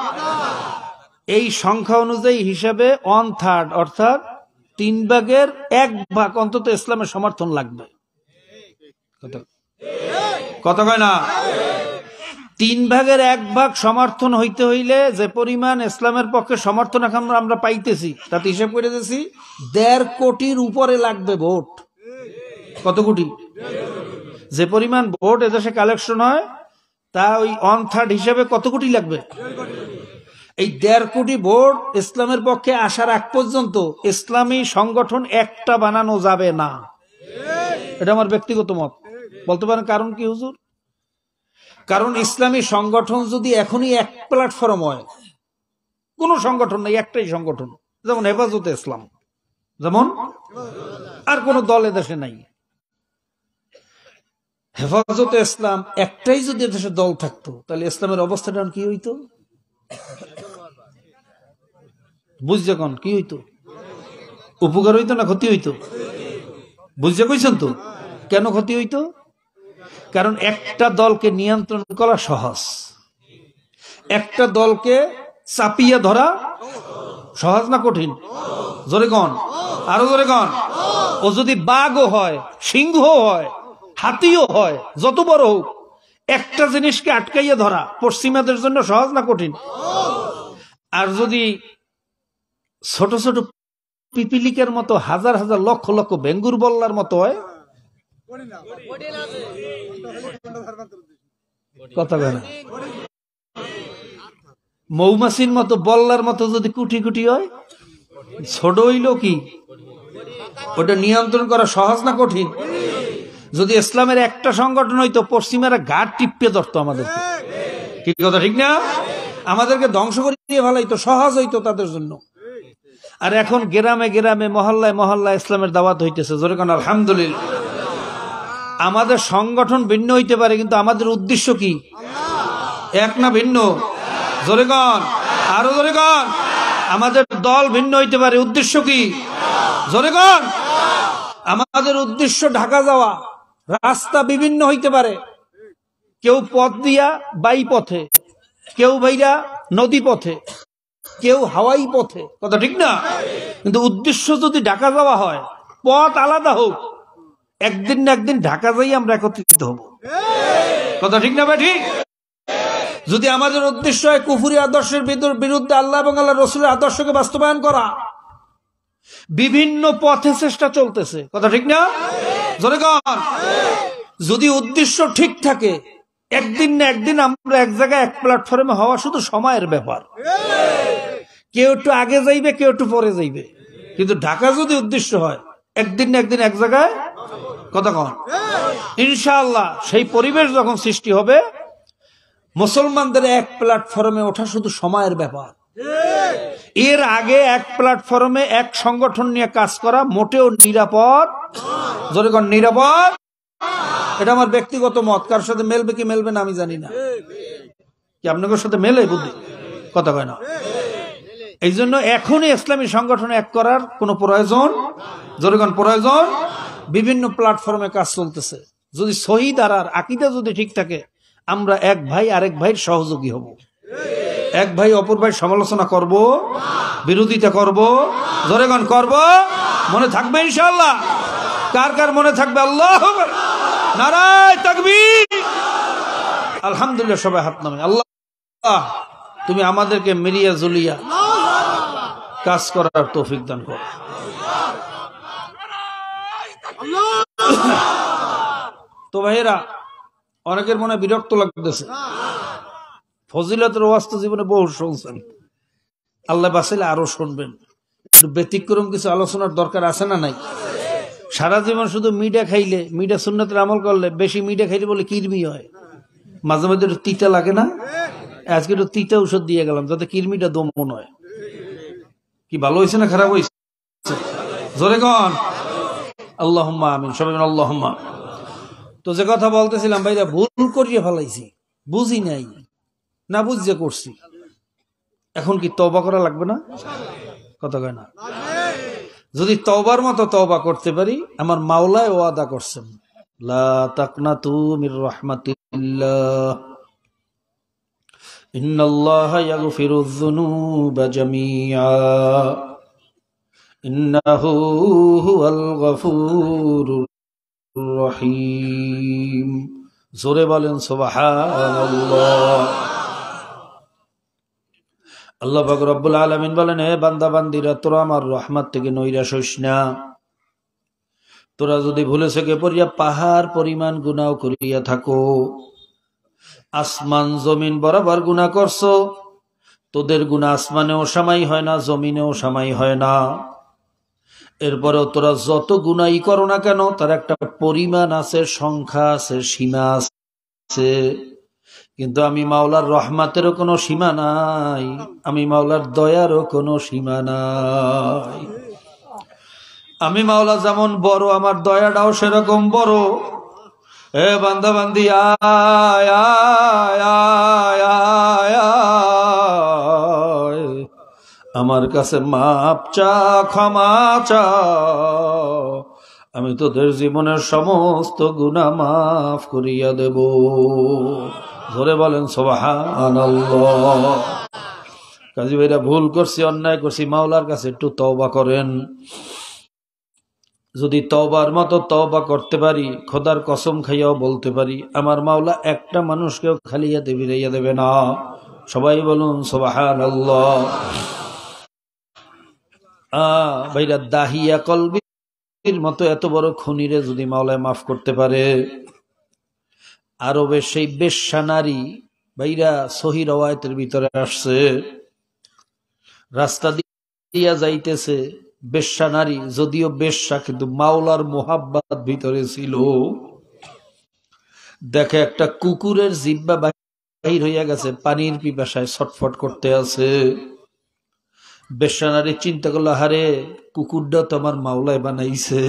এই সংখ্যা অনুযায়ী হিসাবে 1/3 অর্থাৎ 3/1 অন্তত ইসলামের সমর্থন লাগবে। কত কয় না? তিন ভাগের এক ভাগ সমর্থন হইতে হইলে যে পরিমাণ ইসলামের পক্ষে সমর্থন এখন আমরা পাইতেছি তাতে হিসাব করে দিয়েছি 1.5 কোটির উপরে লাগবে ভোট। কত কোটি? যে পরিমাণ ভোট এদেশে কালেকশন হয় তা ওই 1/3 হিসাবে কত কোটি লাগবে? এই 1.5 কোটি ভোট ইসলামের পক্ষে আসার আগ পর্যন্ত ইসলামী সংগঠন একটা বানানো যাবে না। এটা আমার ব্যক্তিগত মত। বলতে পারেন কারণ কি হুজুর? কারণ ইসলামী সংগঠন যদি এখনই এক প্ল্যাটফর্ম হয়, কোন সংগঠন নাই, একটাই সংগঠন, যেমন হেফাজতে ইসলাম, যেমন আর কোন দল এদেশে নাই। হেফাজতে ইসলাম একটাই যদি এদেশে দল থাকতো তাহলে ইসলামের অবস্থাটা কি হইতো? বুঝছে কোন কি হইতো? উপকার হইতো না ক্ষতি হইতো? বুঝছে কইছেন তো কেন ক্ষতি হইতো? কারণ একটা দলকে নিয়ন্ত্রণ করা সহজ, একটা দলকে চাপিয়ে ধরা সহজ না কঠিন? জোরে কন, আরো জোরে কন। ও যদি বাঘও হয়, সিংহ হয়, হাতিও হয়, যত বড় হোক, একটা জিনিসকে আটকাইয়ে ধরা পশ্চিমাদের জন্য সহজ না কঠিন? আর যদি ছোট ছোট পিপিলিকের মতো হাজার হাজার লক্ষ লক্ষ বেঙ্গুর বল্লার মতো হয়, কথা বলে না, মৌমাছির মতো বল্লার মতো যদি কুটি কুটি হয়, ছোট হইল কি ওটা নিয়ন্ত্রণ করা সহজ না কঠিন? যদি ইসলামের একটা সংগঠন হইতো পশ্চিমারা ঘাট টিপিয়ে ধরতো আমাদেরকে, কি কথা ঠিক না? আমাদেরকে ধ্বংস করিয়ে ফেলাইতো, সহজ হইতো তাদের জন্য। আর এখন গ্রামে গ্রামে মহল্লায় মহল্লায় ইসলামের দাওয়াত হইতেছে, জোরে কোন আলহামদুলিল্লাহ। আমাদের সংগঠন ভিন্ন হইতে পারে কিন্তু আমাদের উদ্দেশ্য কি? এক না ভিন্ন? জোরে কোন, আরো জোরে কোন। আমাদের দল ভিন্ন হইতে পারে, উদ্দেশ্য কি? জোরে কোন। আমাদের উদ্দেশ্য ঢাকা যাওয়া, রাস্তা বিভিন্ন হইতে পারে, কেউ পথ দিয়া বাই পথে, কেউ ভাইরা নদী পথে, কেউ হাওয়াই পথে, কথা ঠিক না? কিন্তু উদ্দেশ্য যদি ঢাকা যাওয়া হয়, পথ আলাদা হোক, একদিন না একদিন ঢাকা যাই আমরা একত্রিত হব, কথা ঠিক না? ঠিক। যদি আমাদের উদ্দেশ্য হয় কুফরি আদর্শের বিরুদ্ধে আল্লাহ এবং আল্লাহ রসুলের আদর্শকে বাস্তবায়ন করা, বিভিন্ন পথে চেষ্টা চলতেছে, কথা ঠিক না? জোরে কন। যদি উদ্দেশ্য ঠিক থাকে, একদিন না একদিন আমরা এক জায়গায় এক প্ল্যাটফর্মে হওয়া শুধু সময়ের ব্যাপার। কেউ একটু আগে যাইবে, কেউ একটু পরে যাইবে, কিন্তু ঢাকা যদি উদ্দেশ্য হয় একদিন না একদিন এক জায়গায়, কথা কন। ইনশাআল্লাহ সেই পরিবেশ যখন সৃষ্টি হবে, মুসলমানদের এক প্ল্যাটফর্মে ওঠা শুধু সময়ের ব্যাপার। এর আগে এক প্ল্যাটফর্মে এক সংগঠন নিয়ে কাজ করা মোটেও নিরাপদ, জোরে কোন নিরাপদ। এটা আমার ব্যক্তিগত মত, কার সাথে মেলবে কি মেলবে না আমি জানি না, কি আপনাদের সাথে মেলে বুদ্ধি, কথা কয় না। এই জন্য এখনই ইসলামী সংগঠন এক করার কোন প্রয়োজন, জোরে কোন প্রয়োজন। বিভিন্ন প্ল্যাটফর্মে কাজ চলতেছে, যদি সহি ধারার আকীদা যদি ঠিক থাকে, আমরা এক ভাই আরেক ভাইয়ের সহযোগী হব, এক ভাই অপর ভাই সমালোচনা করব, বিরোধিতা করব, জোরে গান করব, মনে থাকবে ইনশাআল্লাহ। কার কার মনে থাকবে? আল্লাহু আকবার, নারায়ে তাকবীর, আলহামদুলিল্লাহ। সবাই হাত নামে। আল্লাহ তুমি আমাদেরকে মিলিয়া জুলিয়া কাজ করার তৌফিক দান করো। তো ভাইয়েরা, অনেকের মনে বিরক্ত লাগতেছে, ফজিলতের ওয়াজ তো জীবনে বহু শুনছেন, আল্লাহ বাঁচাইলে আরো শুনবেন। ব্যতিক্রম কিছু আলোচনার দরকার আছে না নাই? সারা জীবন শুধু মিডা খাইলে, মিডা সুন্নতের আমল করলে, বেশি মিডা খাইলে বলে কিরমি হয়, মাঝে মাঝে একটু তিতা লাগে না? আজকে একটু তিতা ঔষধ দিয়ে গেলাম যাতে কিরমিটা দমন হয়। কি ভালো হয়েছে না খারাপ হয়েছে? জোরে কন আল্লাহুম্মা আমিন, সবাই আল্লাহুম্মা। তো যে কথা বলতেছিলাম ভাইরা, ভুল করিয়ে ফেলাইছি, বুঝি নাই, না বুঝে করছি, এখন কি তওবা করা লাগবে না? কথা কয় না। যদি তওবার মতো তওবা করতে পারি, আমার মাওলায় ওয়াদা করছেন, লা তাকনাতু মির রাহমাতিল্লাহ, ইন্নাল্লাহা ইয়াগফিরুয যুনুবা জামিআ, ইন্নাহু হুয়াল গফুরুর রহিম। জোরে বলেন সুবহানাল্লাহ। আল্লাহ পাক রব্বুল আলামিন বলেন, হে বান্দা বান্দিরা, তোরা আমার রহমত থেকে নৈরাশ হইস না। তোরা যদি ভুলে থেকে পড়িয়া পাহাড় পরিমাণ গুনাহ করিয়া থাকো, আসমান জমিন বরাবর গুনাহ করছো, তোদের গুনাহ আসমানেও সামাই হয় না, জমিনেও সামাই হয় না। এরপরেও তোরা যত গুনাহই করো না কেন, তার একটা পরিমাণ আছে, সংখ্যা আছে, সীমা আছে। কিন্তু আমি মাওলার রহমতেরও কোনো সীমা নাই, আমি মাওলার দয়ারও কোনো সীমা নাই। আমি মাওলা যেমন বড়, আমার দয়াটাও সেরকম বড়। এ বান্দা বান্দি, আয় আয় আয় আয় আয়, আমার কাছে মাপ চা, ক্ষমা চা, আমি তোদের জীবনের সমস্ত গুনাহ মাফ করিয়া দেব। ধরে বলেন সুবহানাল্লাহ। কাজী ভাইরা, ভুল করছি, অন্যায় করছি, মাওলার কাছে একটু তওবা করেন। যদি তওবার মতো তওবা করতে পারি, খোদার কসম খাইয়াও বলতে পারি, আমার মাওলা একটা মানুষকেও খালিয়াতে ফিরাইয়া দেবে না। সবাই বলুন সুবহানাল্লাহ। ভাইরা, দাহিয়া কলবির মতো এত বড় খুনিরে যদি মাওলায় মাফ করতে পারে, আরবের সেই বেশ্যা নারী, ভাইরা সহিহ রওয়ায়াতের ভিতরে আসছে, রাস্তা দিয়া যাইতেছে বেশ্যা নারী, যদিও বেশ্যা কিন্তু মাওলার মোহাব্বত ভিতরে ছিল। দেখে একটা কুকুরের জিহ্বা বাহির হইয়া গেছে, পানির পিপাসায় ছটফট করতে আছে। বেশ্যা নারী চিন্তা করলো, হারে কুকুরটা তো আমার মাওলায় বানাইছে,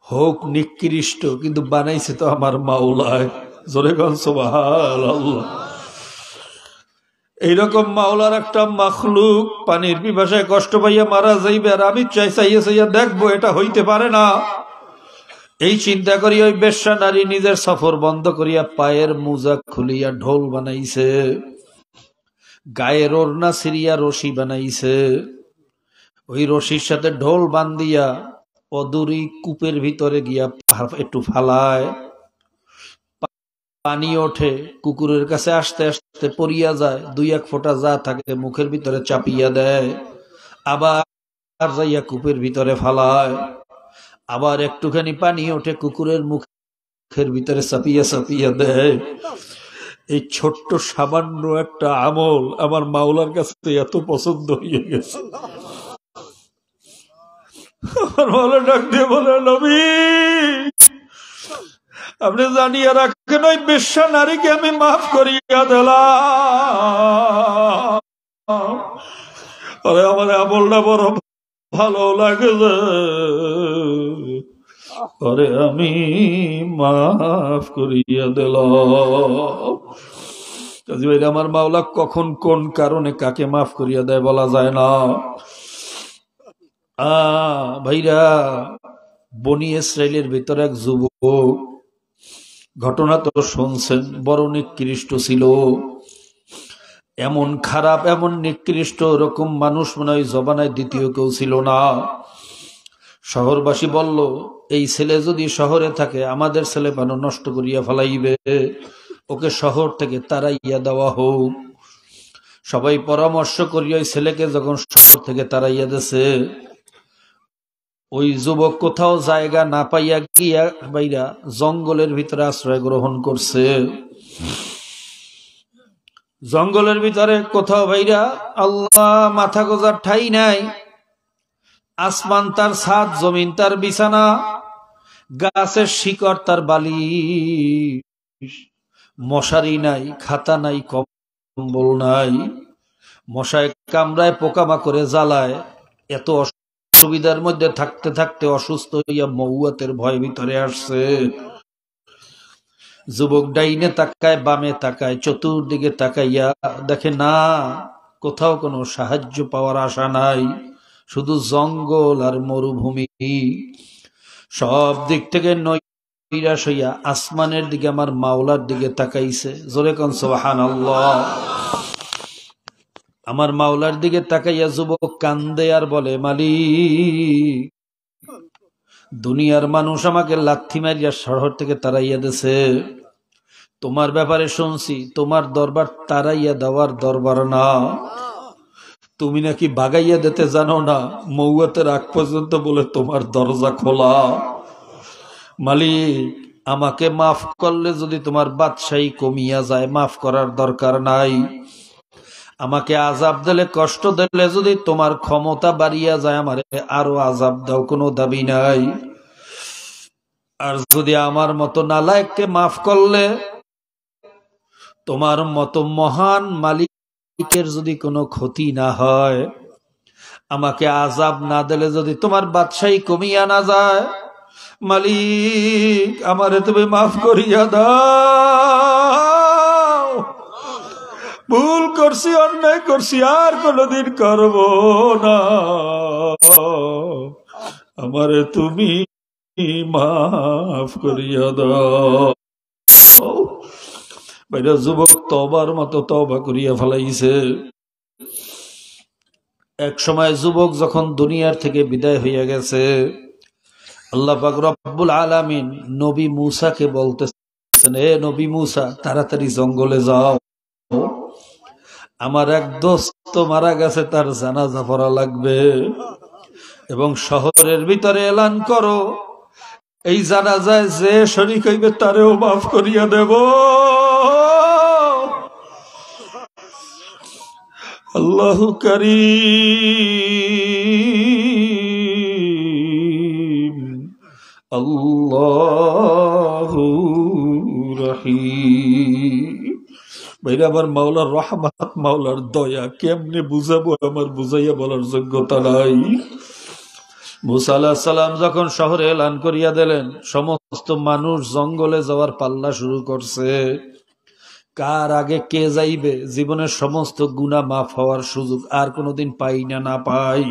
হোক নিকৃষ্ট কিন্তু বানাইছে তো আমার মাওলায়। জোরে বল সুবহানাল্লাহ। এইরকম মাওলার একটা মাখলুক পানির পিপাসায় কষ্ট পাইয়া মারা যাইবে, আর আমি চাইয়া দেখবো, এটা হইতে পারে না। এই চিন্তা করি ওই বেশ্যা নারী নিজের সফর বন্ধ করিয়া পায়ের মোজা খুলিয়া ঢোল বানাইছে, গায়ের ওড়না সিরিয়া রশি বানাইছে, ওই রশির সাথে ঢোল বান্ধিয়া অদূরি কূপের ভিতরে গিয়া একটু ফালায়, পানি ওঠে, কুকুরের কাছে আসতে আসতে পড়িয়া যায়, দুই এক ফোঁটা যা থাকে মুখের ভিতরে চাপিয়া দেয়, আবার যাইয়া কূপের ভিতরে ফালায়, আবার একটুখানি পানি ওঠে, কুকুরের মুখের ভিতরে চাপিয়া চাপিয়া দেয়। এই ছোট্ট সামান্য একটা আমল আমার মাওলার কাছে এত পছন্দ হয়ে গেছে। আমার মাওলা ডাক দিয়ে বলে, নবী আপনি জানিয়ে রাখেন, ওই বেশ্যা নারীকে আমি মাফ করিয়া দিলাম। আমার আমলটা বড় ভালো লাগছে, পরে আমি মাফ করিয়া দিলাম। কাজী ভাই, আমার মাওলা কখন কোন কারণে কাকে মাফ করিয়া দেয় বলা যায় না। ভাইরা, বনি ইসরাইলের ভিতরে এক যুবক, ঘটনা তো শুনছেন, বড় নিকৃষ্ট ছিল, এমন খারাপ, এমন নিকৃষ্ট, ওরকম মানুষ মনে হয় জবানায় দ্বিতীয় কেউ ছিল না। শহরবাসী বলল, এই ছেলে যদি শহরে থাকে আমাদের ছেলে বানো নষ্ট করিয়া ফেলাইবে, ওকে শহর থেকে তাড়াইয়া দেওয়া হোক। সবাই পরামর্শ করিয়া ওই ছেলেকে যখন শহর থেকে তাড়াইয়া দিয়েছে, ওই যুবক কোথাও জায়গা না পাইয়া গিয়া বাইরা জঙ্গলের ভিতরে আশ্রয় গ্রহণ করছে। জঙ্গলের ভিতরে কোথাও বাইরা আল্লাহ মাথা গোজার ঠাই নাই, আসমান তার ছাদ, জমিন তার বিছানা, গাছের শিকড় তার বালিশ, মশারি নাই, খাতা নাই, কম্বল নাই, মশায় কামড়ায়, পোকামাকড়ে জ্বালায়, এত অসুবিধার মধ্যে থাকতে থাকতে অসুস্থ হইয়া মৌয়াতের ভয় ভিতরে আসছে। যুবক ডাইনে তাকায়, বামে তাকায়, চতুর্দিকে তাকাইয়া দেখে না, কোথাও কোনো সাহায্য পাওয়ার আশা নাই, শুধু জঙ্গল আর মরুভূমি। সব দিক থেকে নৈরাশ হইয়া আসমানের দিকে, আমার মাওলার দিকে তাকাইছে। জোরে কোন সুবহানাল্লাহ। আমার মাওলার দিকে তাকাইয়া যুবক কান্দে আর বলে, মালিক, দুনিয়ার মানুষ আমাকে লাথি মারিয়া শহর থেকে তাড়াইয়া দিছে, তোমার ব্যাপারে শুনছি তোমার দরবার তারাইয়া দেওয়ার দরবার না, তুমি নাকি বাগাইয়া দিতে জানো না, মৌয়াতের আগ পর্যন্ত বলে তোমার দরজা খোলা। মালিক, আমাকে মাফ করলে যদি তোমার বাদশাহী কমিয়া যায়, মাফ করার দরকার নাই। আমাকে আযাব দিলে, কষ্ট দিলে যদি তোমার ক্ষমতা বাড়িয়া যায়, আমারে আরো আযাব দাও, কোনো দাবি নাই। আর যদি আমার মতো নালায়েককে মাফ করলে, তোমার মতো মহান মালিকের যদি কোনো ক্ষতি না হয়, আমাকে আযাব না দিলে যদি তোমার বাদশাহী কমিয়া না যায়, মালিক আমারে তুমি মাফ করিয়া দাও। ভুল করছি, অন্যায় করছি, আর কোনদিন করব না, আমারে তুমি মাফ করিয়া দাও। বাইরা যুবক তওবার মতো তওবা করিয়া ফেলাইছে। এক সময় যুবক যখন দুনিয়ার থেকে বিদায় হইয়া গেছে, আল্লাহ পাক রব্বুল আলামিন নবী মূসাকে বলতেছেন, হে নবী মূসা, তাড়াতাড়ি জঙ্গলে যাও, আমার এক দোস্ত মারা গেছে, তার জানাজা পড়া লাগবে, এবং শহরের ভিতরে এলান করো, এই জানাজায় যে শরীক হইবে তারেও মাফ করিয়া দেব। আল্লাহু কারীম, আল্লাহু রহিম। ভাইরা আমার, মাওলার রহমত, মাওলার দয়া কেমনে বুঝাবো, আমার বুঝাইয়া বলার যোগ্যতা নাই। মূসা আলাইহিস সালাম যখন শহরে এলান করিয়া দিলেন, সমস্ত মানুষ জঙ্গলে যাওয়ার পাল্লা শুরু করছে। কার আগে কে যাইবে, জীবনের সমস্ত গুনাহ মাফ হওয়ার সুযোগ আর কোনোদিন পাই না, না পাই।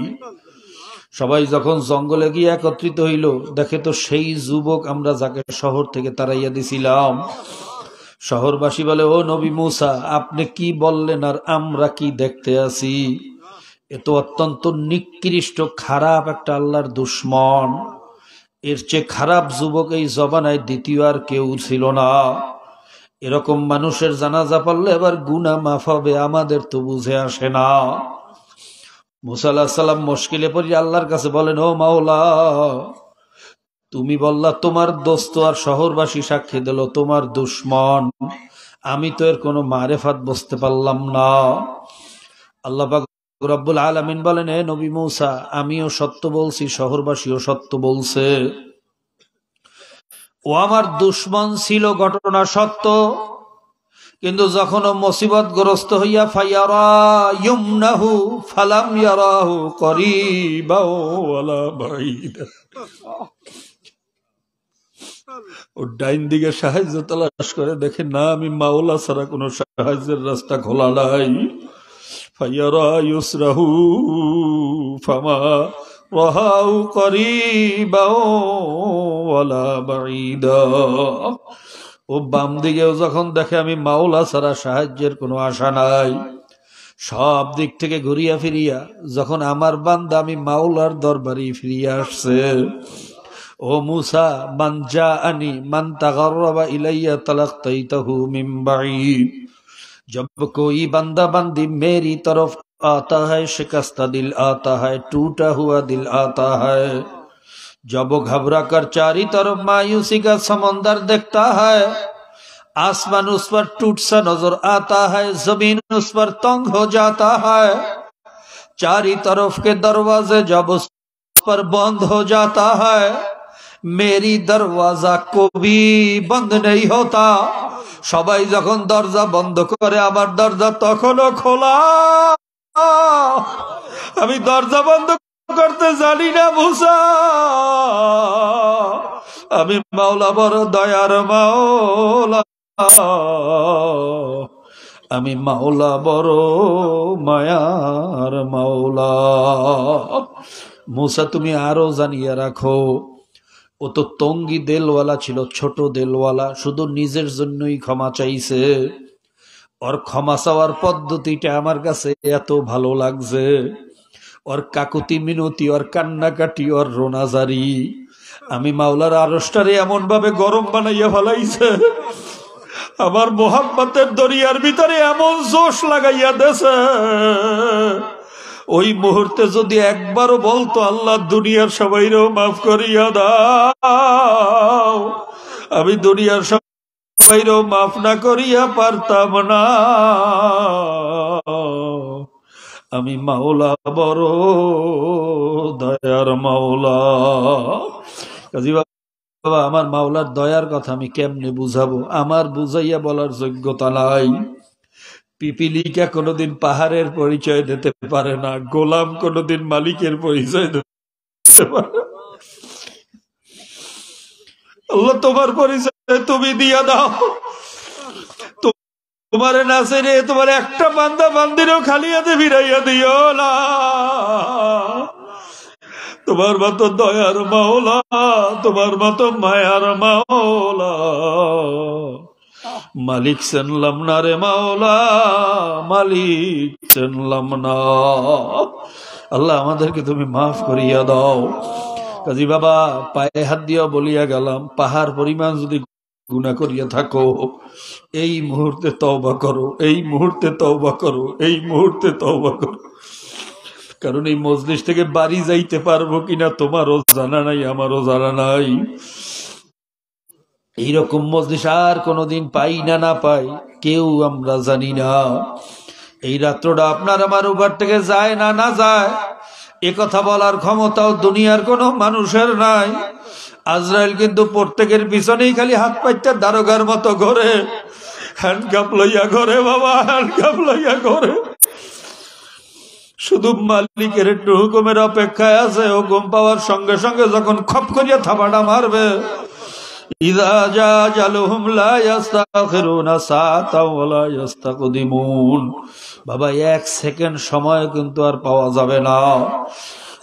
সবাই যখন জঙ্গলে গিয়ে একত্রিত হইল, দেখে তো সেই যুবক আমরা যাকে শহর থেকে তাড়াইয়া দিছিলাম। শহরবাসী বলে, ও নবী মূসা, আপনি কি বললেন আর আমরা কি দেখতে আছি? এ তো অত্যন্ত নিকৃষ্ট খারাপ একটা আল্লাহর দুশমন, এর চেয়ে খারাপ যুবক এই জবানায় দ্বিতীয় আর কেউ ছিল না। এরকম মানুষের জানাজা পড়লে এবার গুনাহ মাফ হবে, আমাদের তো বুঝে আসে না। মূসা আলাইহিস সালাম মুশকিলে পড়ে আল্লাহর কাছে বলেন, ও মাওলা, তুমি বললা তোমার দোস্ত, আর শহরবাসী সাক্ষী দিল তোমার দুশমন, আমি তো এর কোনো মারেফাত বুঝতে পারলাম না। আল্লাহ পাক রব্বুল আলামিন বলেন, হে নবী মূসা, আমিও সত্য বলছি, শহরবাসীও সত্য বলছে। ও আমার দুশমন ছিল, ঘটনা সত্য, কিন্তু যখন ও মুসিবতগ্রস্ত হইয়া ফায়ারা ইউমনাহু ফালাম ইয়ারাহু করিবা ওয়ালা বাঈদা, ও ডাইন দিকে সাহায্য তালাশ করে, দেখে না আমি মাওলা ছাড়া কোনো সাহায্যের রাস্তা খোলা নাই। ফায়ারা ইউসরাহু ফামা রাহাউ করিবা ওয়ালা বাঈদা, ও বাম দিকেও যখন দেখে আমি মাওলা ছাড়া সাহায্যের কোনো আশা নাই, সব দিক থেকে ঘুরিয়া ফিরিয়া যখন আমার বান্দা আমি মাওলার দরবারে ফিরিয়া আসছে। ও মূসা, মান জাআনি মান তাগাররাবা ইলাইয়া তালাক্তাইতাহু মিন বাঈদ, जब कोई बंदा बंदी मेरी तरफ आता है, शिकस्ता दिल आता है, टूटा हुआ दिल आता है, जब वो घबरा कर चारी तरफ मायूसी का समंदर देखता है, आसमान उस पर टूट सा नजर आता है, जमीन उस पर तंग हो जाता है, चारी तरफ के दरवाजे जब उस पर बंद हो जाता है, मेरी दरवाजा को भी बंद नहीं होता। সবাই যখন দরজা বন্ধ করে, আমার দরজা তখনও খোলা। আমি দরজা বন্ধ করতে জানি না মূসা, আমি মাওলা বড় দয়ার মাওলা, আমি মাওলা বড় মায়ার মাওলা। মূসা, তুমি আরো জানিয়ে রাখো, ও তো তঙ্গি দেলওয়ালা ছিল, ছোট দেলওয়ালা, শুধু নিজের জন্যই ক্ষমা চাইছে। ওর ক্ষমা চাওয়ার পদ্ধতিটা আমার কাছে এত ভালো লাগছে, ওর কাকুতি মিনতি, ওর কান্নাকাটি, ওর রোনাজারি, আমি মাওলার আরশটারে এমন ভাবে গরম বানাইয়া ফেলাইছে, আমার মোহাব্বতের দরিয়ার ভিতরে এমন জোশ লাগাইয়া দেছে, ওই মুহূর্তে যদি একবারও বলতো আল্লাহ দুনিয়ার সবাইরেও মাফ করিয়া দাও, আমি দুনিয়ার সবাইরেও মাফ না করিয়া পারতাম না। আমি মাওলা বড় দয়ার মাওলা। কাজী বাবা, আমার মাওলার দয়ার কথা আমি কেমনে বুঝাবো? আমার বুঝাইয়া বলার যোগ্যতা নাই। পিপিলিকা কোনোদিন পাহাড়ের পরিচয় দিতে পারে না, গোলাম কোনোদিন মালিকের পরিচয় দিতে পারে না। আল্লাহ তোমার পরিচয় তুমি দিয়া দাও। তোমার নাসিরে তোমার একটা বান্দা বান্দিরও খালি হাতে ফিরাইয়া দিও না। তোমার মতো দয়ার মাওলা, তোমার মতো মায়ার মাওলা, মালিক চিনলাম না রে মাওলা, মালিক চিনলাম না। আল্লাহ আমাদেরকে তুমি মাফ করিয়া দাও। কাজী বাবা, পায়ে হাত দিয়া বলিয়া গেলাম, পাহাড় পরিমাণ যদি গুনাহ করিয়া থাকো, এই মুহূর্তে তওবা করো, এই মুহূর্তে তওবা করো, এই মুহূর্তে তওবা করো। কারণ এই মজলিস থেকে বাড়ি যাইতে পারবো কিনা তোমারও জানা নাই, আমারও জানা নাই। এইরকম মজলিস আর কোনোদিন পাই না না পাই কেউ আমরা জানি না। এই রাত্রটা আপনার আমার উপর থেকে যায় না না যায় এ কথা বলার ক্ষমতাও দুনিয়ার কোনো মানুষের নাই। আজরাইল কিন্তু প্রত্যেকের পিছনেই খালি হাত পাইতে দারোগার মতো ঘরে, হ্যান্ডকাপ লইয়া ঘরে বাবা, হ্যান্ডকাপ লইয়া ঘরে। শুধু মালিকের একটু হুকুমের অপেক্ষায় আছে। হুকুম পাওয়ার সঙ্গে সঙ্গে যখন খপ করিয়া থাবাটা মারবে, ইযা জা আজালুহুম লা ইস্তাখিরুনা সাআতাও ওয়া লা ইস্তাকদিমুন। বাবা, এক সেকেন্ড সময় কিন্তু আর পাওয়া যাবে না।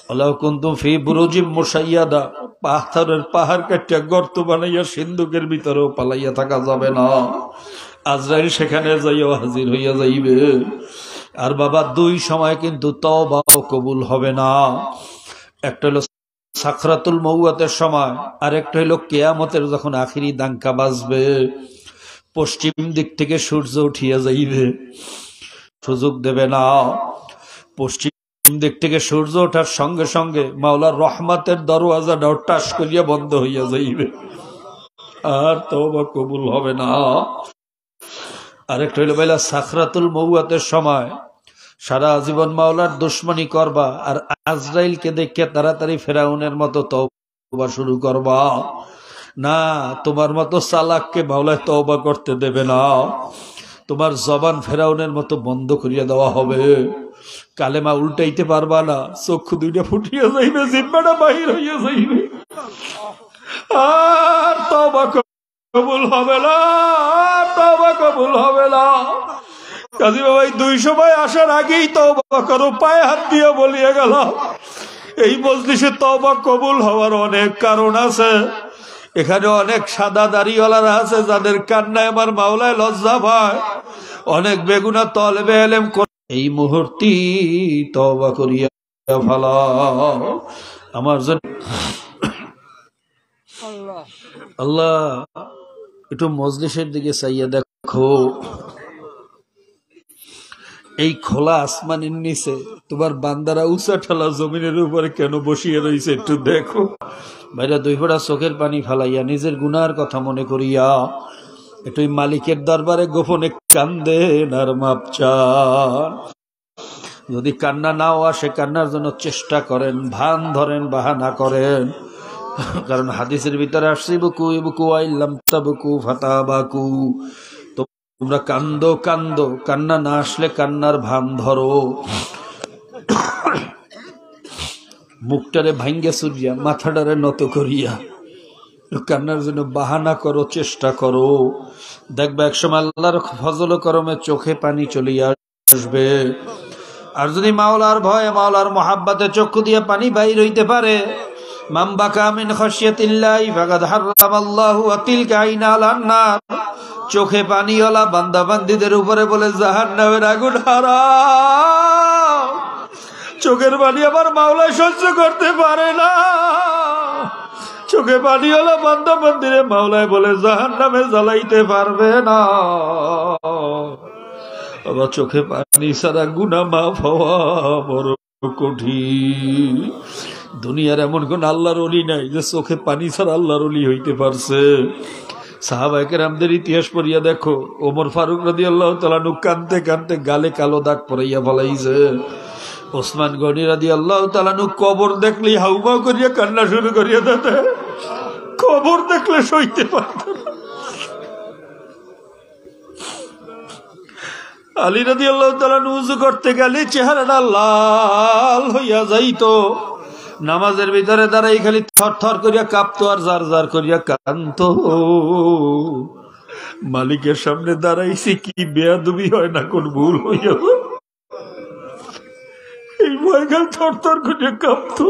ওয়ালাউ কুনতুম ফি বুরুজিম মুশাইয়াদা, পাথরের পাহাড় কাটিয়া গর্ত বানাইয়া সিন্ধুকের ভিতরেও পালাইয়া থাকা যাবে না। আজরাইল সেখানে যাইয়া হাজির হইয়া যাইবে। আর বাবা, দুই সময় কিন্তু তওবাও কবুল হবে না। একটা হলো সাকরাতুল মউতের সময়, আর একটা হলো কিয়ামতের যখন আখিরি দাঙ্কা বাজবে, পশ্চিম দিক থেকে সূর্য উঠিয়া যাইবে, সুযোগ দেবে না। পশ্চিম দিক থেকে সূর্য ওঠার সঙ্গে সঙ্গে মাওলার রহমতের দরওয়াজাটাও টাস করিয়া বন্ধ হইয়া যাইবে, আর তওবা কবুল হবে না। আরেকটা হইল বেলা সাকরাতুল মউতের সময় সারা জীবন মাওলার দুশমনি করবা, আর আজরাইলকে দেখে তাড়াতাড়ি ফেরাউনের মতো তওবা শুরু করবা। না, তোমার মতো চালাককে মাওলায় তওবা করতে দেবে না। তোমার জবান ফেরাউনের মতো বন্ধ করিয়া দেওয়া হবে। কালেমা উল্টাইতে পারবা না, চক্ষু দুইটা ফুটিয়া যাইবে, জিহ্বাটা বাহির হইয়া যাইবে, আর তওবা কবুল হবে না, তওবা কবুল হবে না। কাজী বাবা, দুই সময় আসার আগেই তওবা করো, পায়ে হাত দিয়ে বলিয়া গেল। এই মজলিসে তওবা কবুল হওয়ার অনেক কারণ আছে। এখানে অনেক সাদা দাড়িওয়ালারা আছে যাদের কান্নায় আমার মাওলায় লজ্জা পায়। অনেক বেগুনা তলবে এলেম, এই মুহূর্তে তওবা করিয়া ফেলাও আমার জন্য। আল্লাহ, একটু মজলিসের দিকে চাইয়া দেখো। এই খোলা আসমানের নিচে তোমার বান্দারা উঁচা ঠেলা জমিনের উপরে কেন বসিয়ে রয়েছে একটু দেখো। ভাইরা, দুই ফোঁটা চোখের পানি ফালাইয়া নিজের গুনার কথা মনে করিয়া একটু মালিকের দরবারে গোপনে কান্দেন আর মাপ চান। যদি কান্না নাও আসে, কান্নার জন্য চেষ্টা করেন, ভান ধরেন, বাহানা করেন। কারণ হাদিসের ভিতরে আসছে বুকু বুকু আইল্লাম তাবুকু ফাতাবাকু। তোমরা কান্দো কান্দো, কান্না না আসলে কান্নার ভান ধরো। মুখটারে ভাঙ্গা চুরিয়া, মাথাটারে নত করিয়া কান্নার জন্য বাহানা করো, চেষ্টা করো। দেখবে একসময় আল্লাহর ফজল করমে চোখে পানি চলিয়া আসবে। আর যদি মাওলার ভয়ে, মাওলার মোহাব্বতে চক্ষু দিয়ে পানি বাইর হইতে পারে, মান বাকা মিন খাশিয়াতিল্লাহি ফাকাদ হারামাল্লাহু তিলকা আইনা আলান নার। চোখে পানিওয়ালা বান্দা বান্দীদের উপরে বলে জাহান্নামের আগুন হারাম। চোখের পানি আমার মাওলা সহ্য করতে পারে না। চোখে পানিওয়ালা বান্দা বান্দিরে মাওলায় বলে জাহান্নামে জ্বালাইতে পারবে না। আবার চোখে পানি ছাড়া গুনাহ মাফ হওয়া বড় কঠিন। দুনিয়ার এমন কোন আল্লাহর ওলি নাই যে চোখে পানি ছাড়া আল্লাহর ওলি হইতে পারছে। সাহাবায়ে কেরামদের ইতিহাস পড়িয়া দেখো, ওমর ফারুক রাদিয়াল্লাহু তাআলা আনহু কাঁদতে কাঁদতে গালে কালো দাগ পড়াইয়া ফেলাইছে। ওসমান গনি রাদিয়াল্লাহু তাআলা আনহু কবর দেখলেই হাউমাউ করিয়া কান্না শুরু করিয়া দিতে, কবর দেখলে সইতে পারত না। আলী রাদিয়াল্লাহু তাআলা আনহু ওযু করতে গেলে চেহারাটা লাল হইয়া যাইতো, নামাজের ভিতরে দাঁড়াই খালি থর থর করিয়া কাঁপতো আর জার জার করিয়া কাঁদতো। মালিকের সামনে দাঁড়াইছি, কি বেয়াদবি হয় না, কোন ভুল হইয়া এই ভয়গাল থর থর করিয়া কাঁপতো।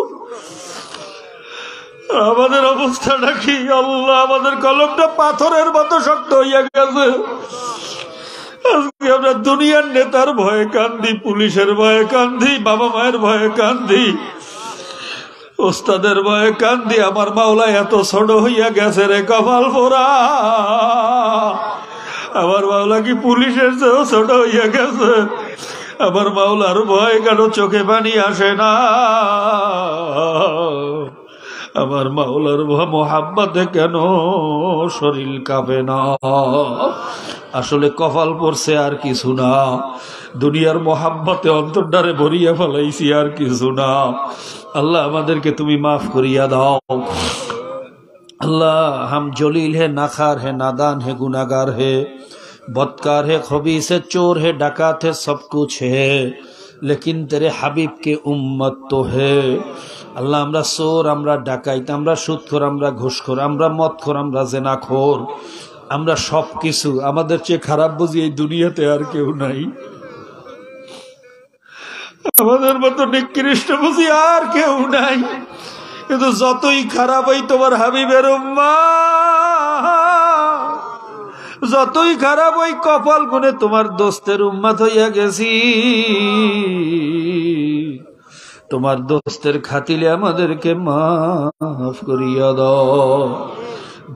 আমাদের অবস্থাটা কি? আল্লাহ, আমাদের কলমটা পাথরের মতো শক্ত হইয়া গেছে। আজকে আমরা দুনিয়ার নেতার ভয়ে কান্দি, পুলিশের ভয়ে কান্দি, বাবা মায়ের ভয়ে কান্দি, ওস্তাদের ভয়ে কান্দি। আমার মাওলা এত ছোট হইয়া গেছে রে কপাল পোড়া। আমার মাওলা কি পুলিশের চেয়েও ছোট হইয়া গেছে? আমার মাওলার ভয় কেন চোখে পানি আসে না? আমার মাওলার মোহাব্বতে কেন শরীর কাঁপে না? আসলে কপাল পড়ছে আর কিছু না, দুনিয়ার মোহাব্বতে অন্তরটারে ভরিয়া ফেলাইছি আর কিছু না। আল্লাহ আমাদেরকে তুমি মাফ করিয়া দাও। अल्लाह हम जलील है, नाखार है, नादान है, गुनाहगार है, बदकार है, खबीस है, चोर है, डाकात है, सब कुछ है, लेकिन तेरे हबीब के उम्मत तो है। अल्लाह আমরা চোর, আমরা ডাকাইত, আমরা সুদখোর, আমরা ঘুষখোর, আমরা মদখোর, আমরা জেনাখোর, আমরা সবকিছু। আমাদের চেয়ে খারাপ বুঝি এই দুনিয়াতে আর কেউ নাই। আমাদের মতো নিকৃষ্ট বুঝি আর কেউ নাই। কিন্তু যতই খারাপ হই তোমার হাবিবের উম্মাত, যতই খারাপ হই কপাল গুনে তোমার দোস্তের উম্মাত হইয়া গেছি। তোমার দোস্তের খাতিলে আমাদেরকে মাফ করিয়া দাও।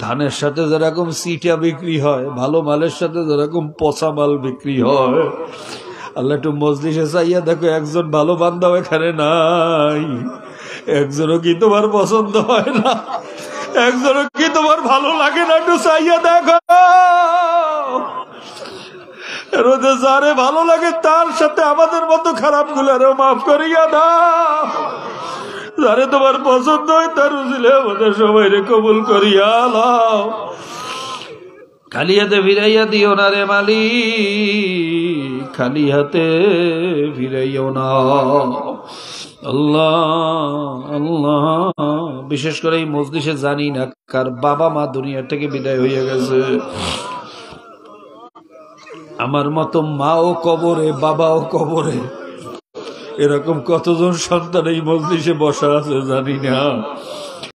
ধানের সাথে যেরকম সিটা বিক্রি হয়, ভালো মালের সাথে যেরকম পচা মাল বিক্রি হয়, আল্লাহ একটু মজলিসে চাইয়া দেখো, একজন ভালো বান্দাও এখানে নাই। একজনও কি তোমার পছন্দ হয় না? একজনও কি তোমার ভালো লাগে না? একটু চাইয়া দেখো। যারে ভালো লাগে তার সাথে আমাদের মতো খারাপ গুলারও মাফ করিয়া দাও। যারে তোমার পছন্দ হয় তার উজিলে আমাদের সবাই কবুল করিয়া লাও। খালি হাতে ফিরাইয়া দিও না রে মালিক, খালি হাতে ফিরাইও না। আল্লাহ আল্লাহ, বিশেষ করে এই মজলিসে জানি না কার বাবা মা দুনিয়া থেকে বিদায় হয়ে গেছে। আমার মতো মাও কবরে, বাবাও কবরে, এরকম কতজন সন্তান এই মজলিসে বসা আছে জানি না।